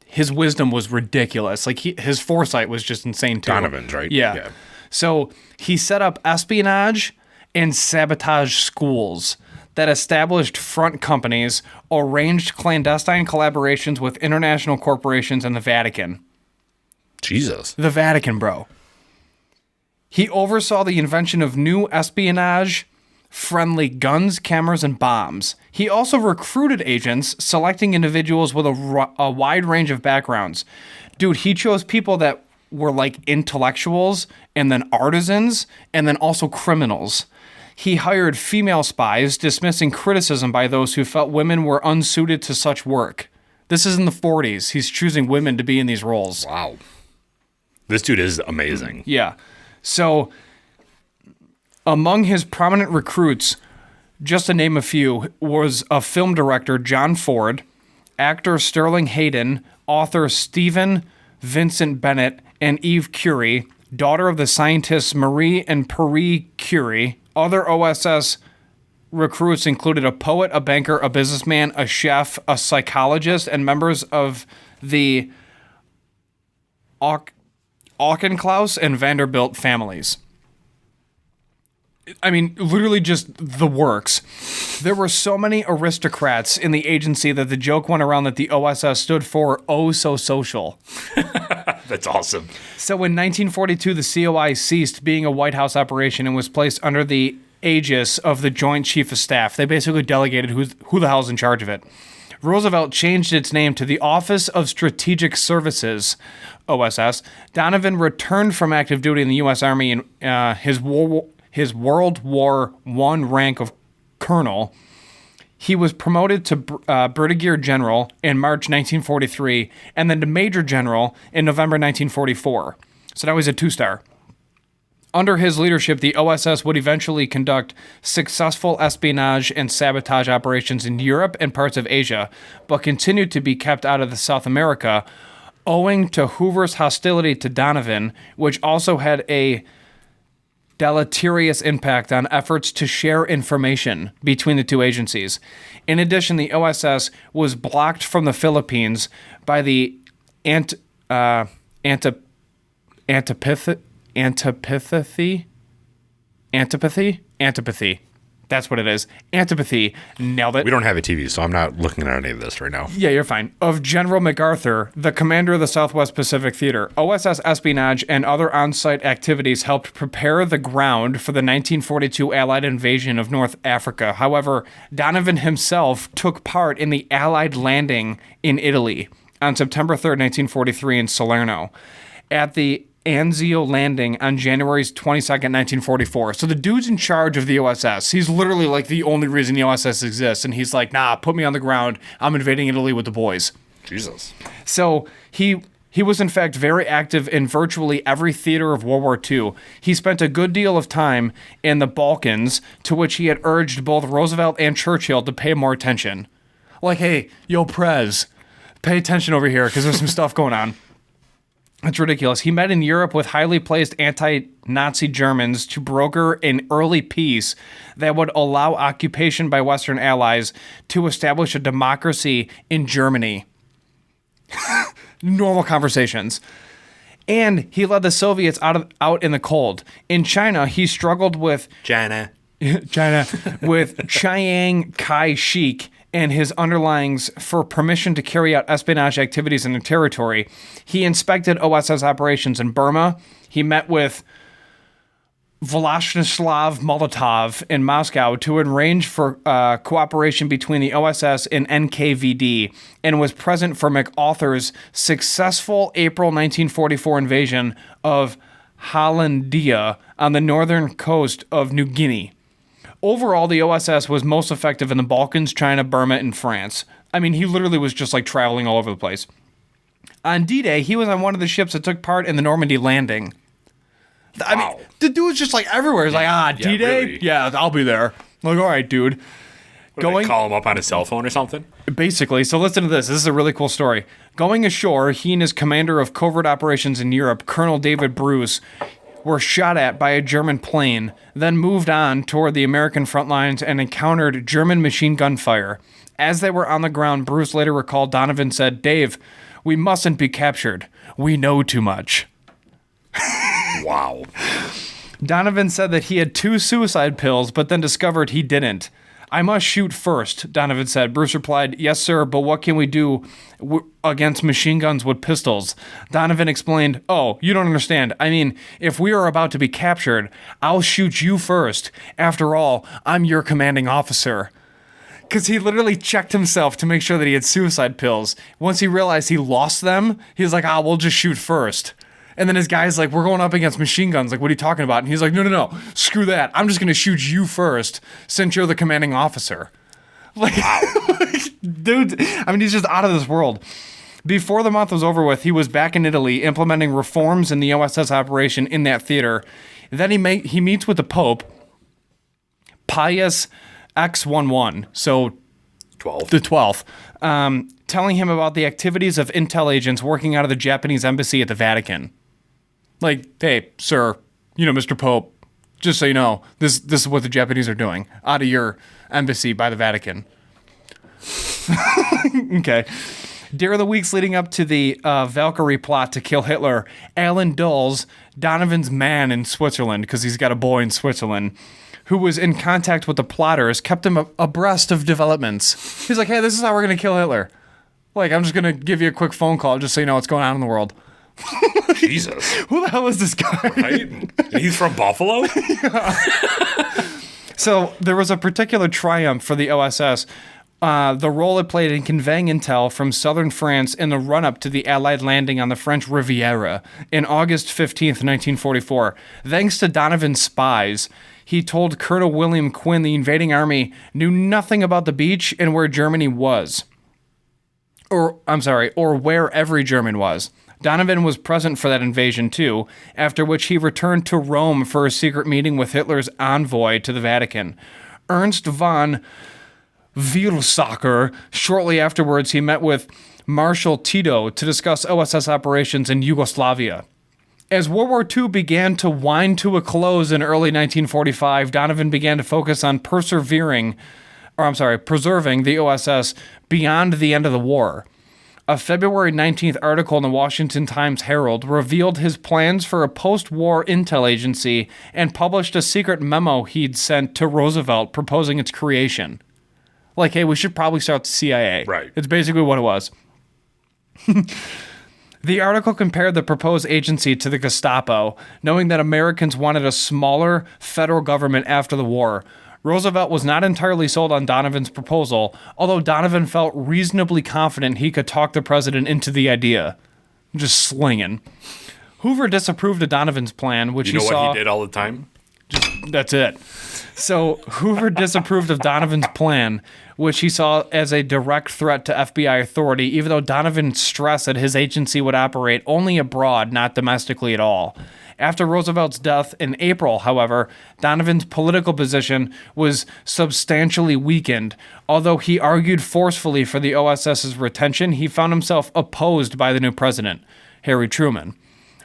His wisdom was ridiculous. Like his foresight was just insane too. Donovan's, right? Yeah. So he set up espionage and sabotage schools. that established front companies, arranged clandestine collaborations with international corporations and the Vatican. Jesus. The Vatican, bro. He oversaw the invention of new espionage-friendly guns, cameras, and bombs. He also recruited agents, selecting individuals with a wide range of backgrounds. Dude, he chose people that were like intellectuals, and then artisans, and then also criminals. He hired female spies, dismissing criticism by those who felt women were unsuited to such work. This is in the 40s. He's choosing women to be in these roles. Wow. This dude is amazing. Yeah. So, among his prominent recruits, just to name a few, was a film director, John Ford, actor Sterling Hayden, author Stephen Vincent Bennett, and Eve Curie, daughter of the scientists Marie and Pierre Curie. Other OSS recruits included a poet, a banker, a businessman, a chef, a psychologist, and members of the Auchincloss and Vanderbilt families. I mean, literally just the works. There were so many aristocrats in the agency that the joke went around that the OSS stood for "Oh So Social." That's awesome. So in 1942, the COI ceased being a White House operation and was placed under the aegis of the Joint Chief of Staff. They basically delegated who the hell's in charge of it. Roosevelt changed its name to the Office of Strategic Services, OSS. Donovan returned from active duty in the U.S. Army in his World War I rank of colonel. He was promoted to brigadier general in March 1943 and then to major general in November 1944. So now he's a 2-star. Under his leadership, the OSS would eventually conduct successful espionage and sabotage operations in Europe and parts of Asia, but continued to be kept out of South America owing to Hoover's hostility to Donovan, which also had a deleterious impact on efforts to share information between the two agencies. In addition, the OSS was blocked from the Philippines by the antipathy. That's what it is. Antipathy. Nailed it. We don't have a TV, so I'm not looking at any of this right now. Yeah, you're fine. Of General MacArthur, the commander of the Southwest Pacific Theater. OSS espionage and other on-site activities helped prepare the ground for the 1942 Allied invasion of North Africa. However, Donovan himself took part in the Allied landing in Italy on September 3rd, 1943 in Salerno. At the Anzio landing on January 22nd, 1944. So the dude's in charge of the OSS. He's literally like the only reason the OSS exists. And he's like, nah, put me on the ground. I'm invading Italy with the boys. Jesus. So he was in fact very active in virtually every theater of World War II. He spent a good deal of time in the Balkans, to which he had urged both Roosevelt and Churchill to pay more attention. Like, hey, yo, Prez, pay attention over here because there's some stuff going on. It's ridiculous. He met in Europe with highly placed anti-Nazi Germans to broker an early peace that would allow occupation by Western allies to establish a democracy in Germany. Normal conversations. And he led the Soviets out in the cold. In China, he struggled with with Chiang Kai-shek and his underlings for permission to carry out espionage activities in the territory. He inspected OSS operations in Burma. He met with Vyacheslav Molotov in Moscow to arrange for cooperation between the OSS and NKVD, and was present for MacArthur's successful April 1944 invasion of Hollandia on the northern coast of New Guinea. Overall, the OSS was most effective in the Balkans, China, Burma, and France. I mean, he literally was just like traveling all over the place. On D-Day, he was on one of the ships that took part in the Normandy landing. I mean, the dude was just like everywhere. He's like, D-Day? Really? Yeah, I'll be there. I'm like, all right, dude. They call him up on his cell phone or something? Basically. So listen to this. This is a really cool story. Going ashore, he and his commander of covert operations in Europe, Colonel David Bruce, were shot at by a German plane, then moved on toward the American front lines and encountered German machine gun fire. As they were on the ground, Bruce later recalled Donovan said, "Dave, we mustn't be captured. We know too much." Wow. Donovan said that he had 2 suicide pills, but then discovered he didn't. I must shoot first, Donovan said. Bruce replied, yes, sir, but what can we do against machine guns with pistols? Donovan explained, oh, you don't understand. I mean, if we are about to be captured, I'll shoot you first. After all, I'm your commanding officer. Because he literally checked himself to make sure that he had suicide pills. Once he realized he lost them, he was like, we'll just shoot first. And then his guy's like, we're going up against machine guns. Like, what are you talking about? And he's like, no. Screw that. I'm just going to shoot you first since you're the commanding officer. Like, dude, I mean, he's just out of this world. Before the month was over with, he was back in Italy implementing reforms in the OSS operation in that theater. Then he meets with the Pope, Pius X11, so 12. the 12th, telling him about the activities of intel agents working out of the Japanese embassy at the Vatican. Like, hey, sir, Mr. Pope, just so you know, this is what the Japanese are doing out of your embassy by the Vatican. Okay. During the weeks leading up to the Valkyrie plot to kill Hitler, Alan Dulles, Donovan's man in Switzerland, because he's got a boy in Switzerland, who was in contact with the plotters, kept him abreast of developments. He's like, hey, this is how we're going to kill Hitler. Like, I'm just going to give you a quick phone call just so you know what's going on in the world. Jesus. Who the hell is this guy? Right? He's from Buffalo? So there was a particular triumph for the OSS. The role it played in conveying intel from southern France in the run-up to the Allied landing on the French Riviera in August 15th, 1944. Thanks to Donovan's spies, he told Colonel William Quinn the invading army knew nothing about the beach and where Germany was. Or where every German was. Donovan was present for that invasion too, after which he returned to Rome for a secret meeting with Hitler's envoy to the Vatican, Ernst von Weizsäcker. Shortly afterwards, he met with Marshal Tito to discuss OSS operations in Yugoslavia. As World War II began to wind to a close in early 1945, Donovan began to focus on preserving the OSS beyond the end of the war. A February 19th article in the Washington Times-Herald revealed his plans for a post-war intel agency and published a secret memo he'd sent to Roosevelt proposing its creation. Like, hey, we should probably start the CIA. Right. It's basically what it was. The article compared the proposed agency to the Gestapo, knowing that Americans wanted a smaller federal government after the war. Roosevelt was not entirely sold on Donovan's proposal, although Donovan felt reasonably confident he could talk the president into the idea. Just slinging. Hoover disapproved of Donovan's plan, which he saw... You know what he did all the time? That's it. So Hoover disapproved of Donovan's plan, which he saw as a direct threat to FBI authority, even though Donovan stressed that his agency would operate only abroad, not domestically at all. After Roosevelt's death in April, however, Donovan's political position was substantially weakened. Although he argued forcefully for the OSS's retention, he found himself opposed by the new president, Harry Truman.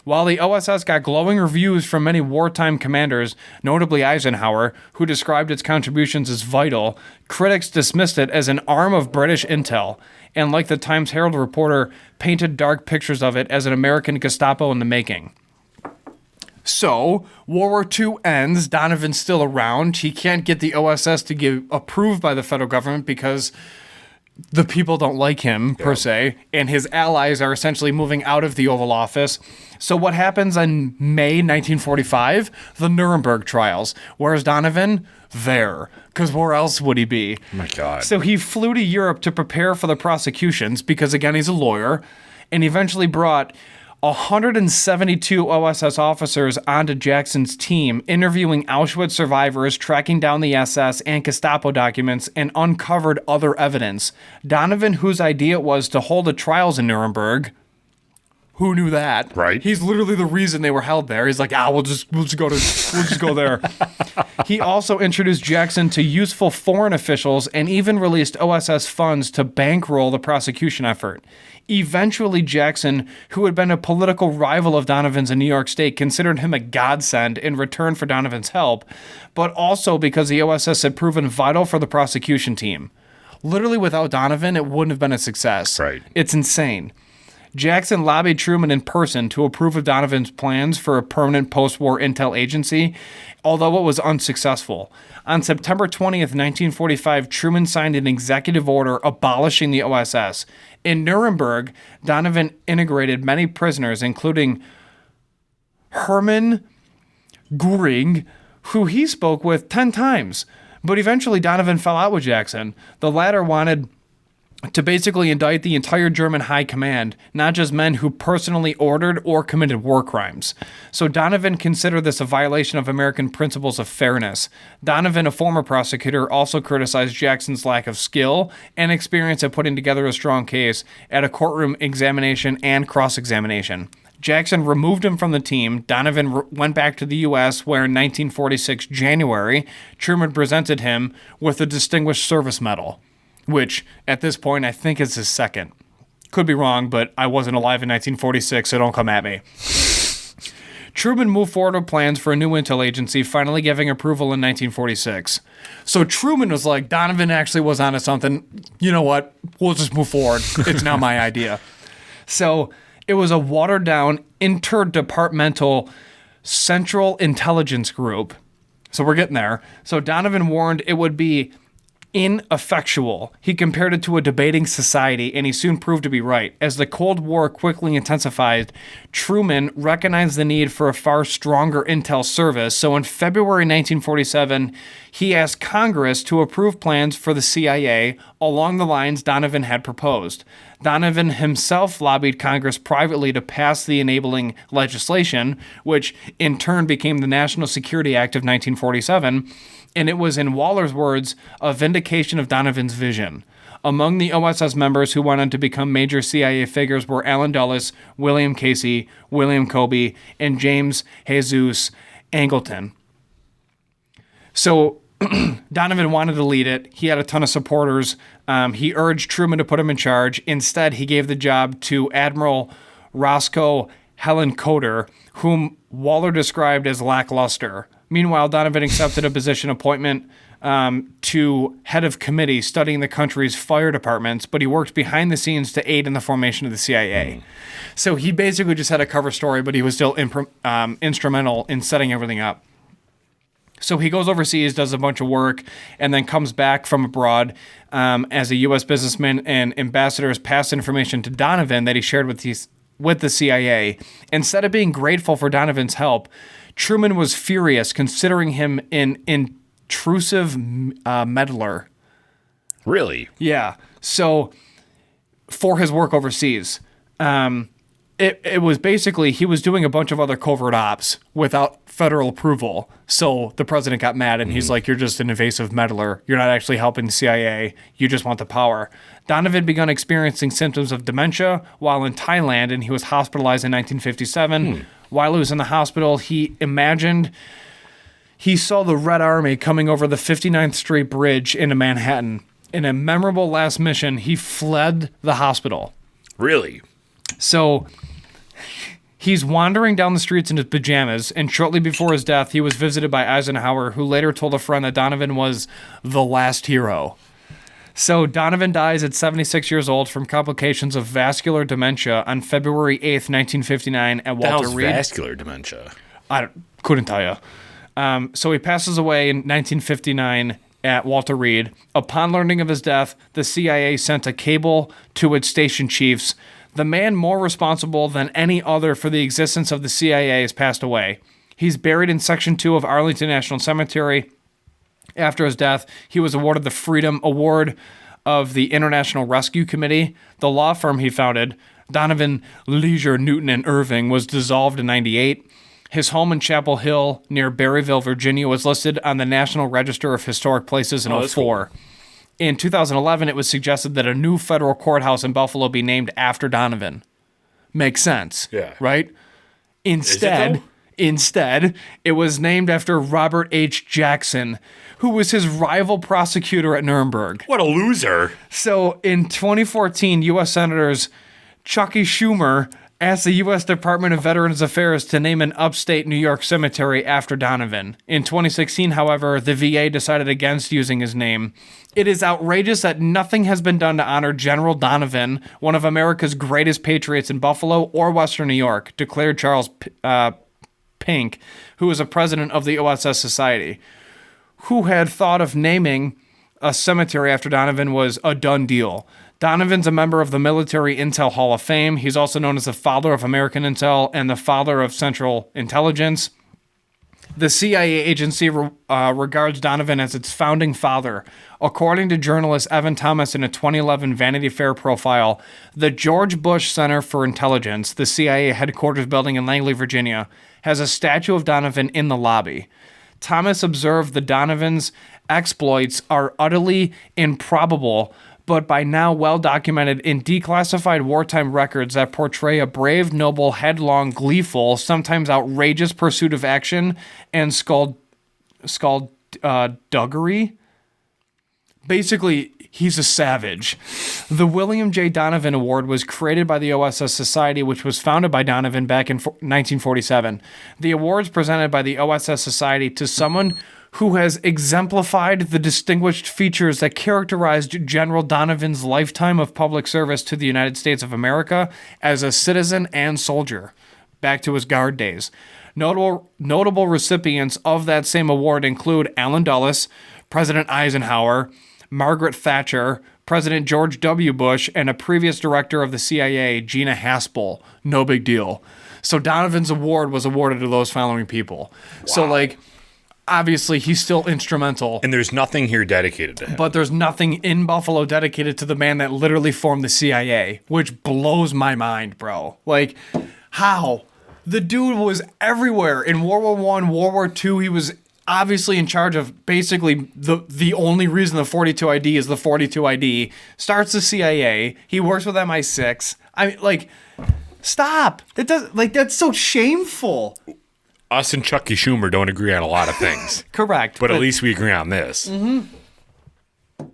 While the OSS got glowing reviews from many wartime commanders, notably Eisenhower, who described its contributions as vital, critics dismissed it as an arm of British intel, and like the Times-Herald reporter, painted dark pictures of it as an American Gestapo in the making. So, World War II ends, Donovan's still around, he can't get the OSS to get approved by the federal government because the people don't like him, per se, and his allies are essentially moving out of the Oval Office. So what happens in May 1945? The Nuremberg trials. Where's Donovan? There. Because where else would he be? Oh my God. So he flew to Europe to prepare for the prosecutions, because again, he's a lawyer, and eventually brought 172 OSS officers onto Jackson's team, interviewing Auschwitz survivors, tracking down the SS and Gestapo documents, and uncovered other evidence. Donovan, whose idea it was to hold the trials in Nuremberg, who knew that? Right. He's literally the reason they were held there. He's like, we'll just go there. He also introduced Jackson to useful foreign officials and even released OSS funds to bankroll the prosecution effort. Eventually, Jackson, who had been a political rival of Donovan's in New York State, considered him a godsend in return for Donovan's help, but also because the OSS had proven vital for the prosecution team. Literally, without Donovan, it wouldn't have been a success. Right. It's insane. Jackson lobbied Truman in person to approve of Donovan's plans for a permanent post-war intel agency, although it was unsuccessful. On September 20th, 1945, Truman signed an executive order abolishing the OSS. In Nuremberg, Donovan integrated many prisoners, including Hermann Göring, who he spoke with 10 times. But eventually Donovan fell out with Jackson. The latter wanted to basically indict the entire German high command, not just men who personally ordered or committed war crimes. So Donovan considered this a violation of American principles of fairness. Donovan, a former prosecutor, also criticized Jackson's lack of skill and experience at putting together a strong case at a courtroom examination and cross-examination. Jackson removed him from the team. Donovan went back to the U.S., where in 1946 January, Truman presented him with the Distinguished Service Medal, which at this point I think is his second. Could be wrong, but I wasn't alive in 1946, so don't come at me. Truman moved forward with plans for a new intel agency, finally giving approval in 1946. So Truman was like, Donovan actually was onto something. You know what? We'll just move forward. It's now my idea. So it was a watered-down interdepartmental Central Intelligence Group. So we're getting there. So Donovan warned it would be ineffectual. He compared it to a debating society, and he soon proved to be right. As the Cold War quickly intensified, Truman recognized the need for a far stronger intel service. So in February 1947, he asked Congress to approve plans for the CIA along the lines Donovan had proposed. Donovan himself lobbied Congress privately to pass the enabling legislation, which in turn became the National Security Act of 1947, and it was, in Waller's words, a vindication of Donovan's vision. Among the OSS members who went on to become major CIA figures were Allen Dulles, William Casey, William Colby, and James Jesus Angleton. So Donovan wanted to lead it. He had a ton of supporters. He urged Truman to put him in charge. Instead, he gave the job to Admiral Roscoe Helen Coder, whom Waller described as lackluster. Meanwhile, Donovan accepted a position appointment to head of committee studying the country's fire departments, but he worked behind the scenes to aid in the formation of the CIA. So he basically just had a cover story, but he was still instrumental in setting everything up. So he goes overseas, does a bunch of work, and then comes back from abroad as a U.S. businessman, and ambassadors passed information to Donovan that he shared with the CIA. Instead of being grateful for Donovan's help, Truman was furious, considering him an intrusive meddler. Really? Yeah. So for his work overseas, it was basically he was doing a bunch of other covert ops without federal approval. So the president got mad, and he's like, you're just an invasive meddler. You're not actually helping the CIA. You just want the power. Donovan began experiencing symptoms of dementia while in Thailand, and he was hospitalized in 1957. While he was in the hospital, he imagined he saw the Red Army coming over the 59th Street Bridge into Manhattan. In a memorable last mission, he fled the hospital. Really? So he's wandering down the streets in his pajamas, and shortly before his death, he was visited by Eisenhower, who later told a friend that Donovan was the last hero. So Donovan dies at 76 years old from complications of vascular dementia on February 8th, 1959 at Walter Reed. Vascular dementia? I couldn't tell you. So he passes away in 1959 at Walter Reed. Upon learning of his death, the CIA sent a cable to its station chiefs. The man more responsible than any other for the existence of the CIA has passed away. He's buried in Section 2 of Arlington National Cemetery. After his death, he was awarded the Freedom Award of the International Rescue Committee. The law firm he founded, Donovan, Leisure, Newton, and Irving, was dissolved in 1998. His home in Chapel Hill near Berryville, Virginia, was listed on the National Register of Historic Places in 2004. Cool. In 2011, it was suggested that a new federal courthouse in Buffalo be named after Donovan. Makes sense, right? Instead, it was named after Robert H. Jackson, who was his rival prosecutor at Nuremberg. What a loser. So in 2014, U.S. Senators Chucky Schumer asked the U.S. Department of Veterans Affairs to name an upstate New York cemetery after Donovan. In 2016, however, the VA decided against using his name. It is outrageous that nothing has been done to honor General Donovan, one of America's greatest patriots in Buffalo or Western New York, declared Charles Pink, who was a president of the OSS Society, who had thought of naming a cemetery after Donovan was a done deal. Donovan's a member of the Military Intel Hall of Fame. He's also known as the father of American Intel and the father of Central Intelligence. The CIA agency regards Donovan as its founding father. According to journalist Evan Thomas in a 2011 Vanity Fair profile, the George Bush Center for Intelligence, the CIA headquarters building in Langley, Virginia, has a statue of Donovan in the lobby. Thomas observed the Donovan's exploits are utterly improbable, but by now well documented in declassified wartime records that portray a brave, noble, headlong, gleeful, sometimes outrageous pursuit of action and skullduggery. Basically, he's a savage. The William J. Donovan Award was created by the OSS Society, which was founded by Donovan back in 1947. The award is presented by the OSS Society to someone who has exemplified the distinguished features that characterized General Donovan's lifetime of public service to the United States of America as a citizen and soldier, back to his Guard days. Notable recipients of that same award include Allen Dulles, President Eisenhower, Margaret Thatcher, President George W. Bush, and a previous director of the CIA, Gina Haspel. No big deal. So Donovan's award was awarded to those following people. Wow. So, obviously, he's still instrumental. And there's nothing here dedicated to him. But there's nothing in Buffalo dedicated to the man that literally formed the CIA, which blows my mind, bro. How? The dude was everywhere. In World War I, World War II, he was obviously in charge of basically the only reason the 42 ID is the 42 ID. Starts the CIA. He works with MI6. Stop. That's so shameful. Us and Chucky Schumer don't agree on a lot of things. Correct. But at least we agree on this. Mm-hmm.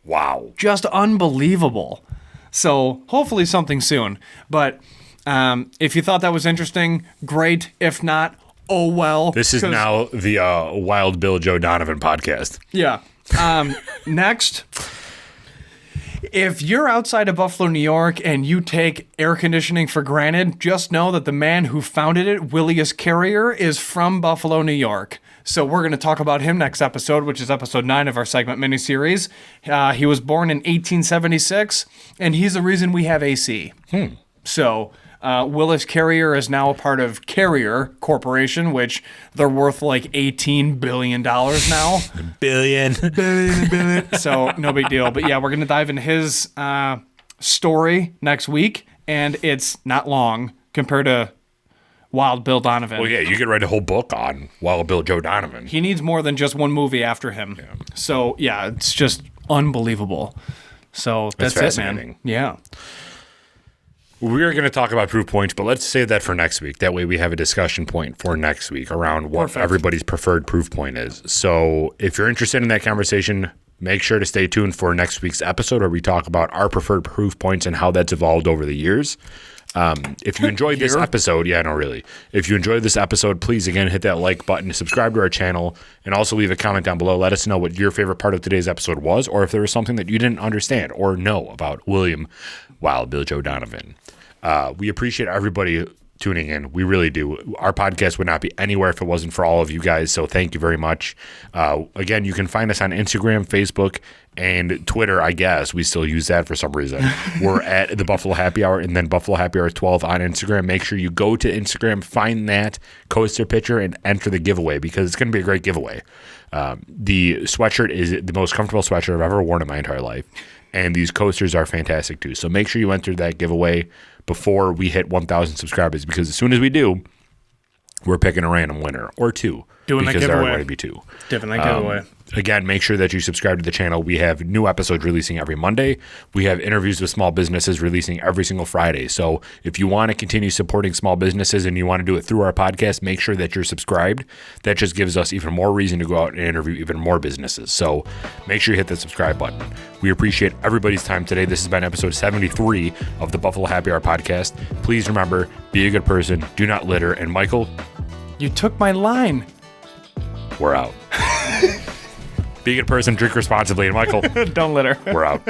Wow. Just unbelievable. So hopefully something soon. But if you thought that was interesting, great. If not, oh well. This is now the Wild Bill Joe Donovan podcast. Yeah. Next. If you're outside of Buffalo, New York, and you take air conditioning for granted, just know that the man who founded it, Willius Carrier, is from Buffalo, New York. So we're going to talk about him next episode, which is episode 9 of our segment miniseries. He was born in 1876, and he's the reason we have AC. So Willis Carrier is now a part of Carrier Corporation, which they're worth like $18 billion now. Billion. So no big deal. But yeah, we're going to dive into his story next week, and it's not long compared to Wild Bill Donovan. Well, yeah, you could write a whole book on Wild Bill Joe Donovan. He needs more than just one movie after him. Yeah. So yeah, it's just unbelievable. So that's it, man. Yeah. We're going to talk about proof points, but let's save that for next week. That way we have a discussion point for next week around what everybody's preferred proof point is. So if you're interested in that conversation, make sure to stay tuned for next week's episode where we talk about our preferred proof points and how that's evolved over the years. If you enjoyed this episode, if you enjoyed this episode, please, again, hit that like button, subscribe to our channel, and also leave a comment down below. Let us know what your favorite part of today's episode was, or if there was something that you didn't understand or know about William Wild Bill Joe Donovan. We appreciate everybody tuning in. We really do. Our podcast would not be anywhere if it wasn't for all of you guys, so thank you very much. Again, you can find us on Instagram, Facebook, and Twitter, I guess. We still use that for some reason. We're at the Buffalo Happy Hour and then Buffalo Happy Hour 12 on Instagram. Make sure you go to Instagram, find that coaster picture, and enter the giveaway because it's going to be a great giveaway. The sweatshirt is the most comfortable sweatshirt I've ever worn in my entire life, and these coasters are fantastic too. So make sure you enter that giveaway before we hit 1,000 subscribers because as soon as we do, we're picking a random winner or two. Doing that giveaway. There are going to be two. Doing that giveaway. Again, make sure that you subscribe to the channel. We have new episodes releasing every Monday. We have interviews with small businesses releasing every single Friday. So if you want to continue supporting small businesses and you want to do it through our podcast, make sure that you're subscribed. That just gives us even more reason to go out and interview even more businesses. So make sure you hit the subscribe button. We appreciate everybody's time today. This has been episode 73 of the Buffalo Happy Hour podcast. Please remember, be a good person, do not litter. And Michael, You took my line. we're out. Be a good person, drink responsibly. And Michael, Don't litter. we're out.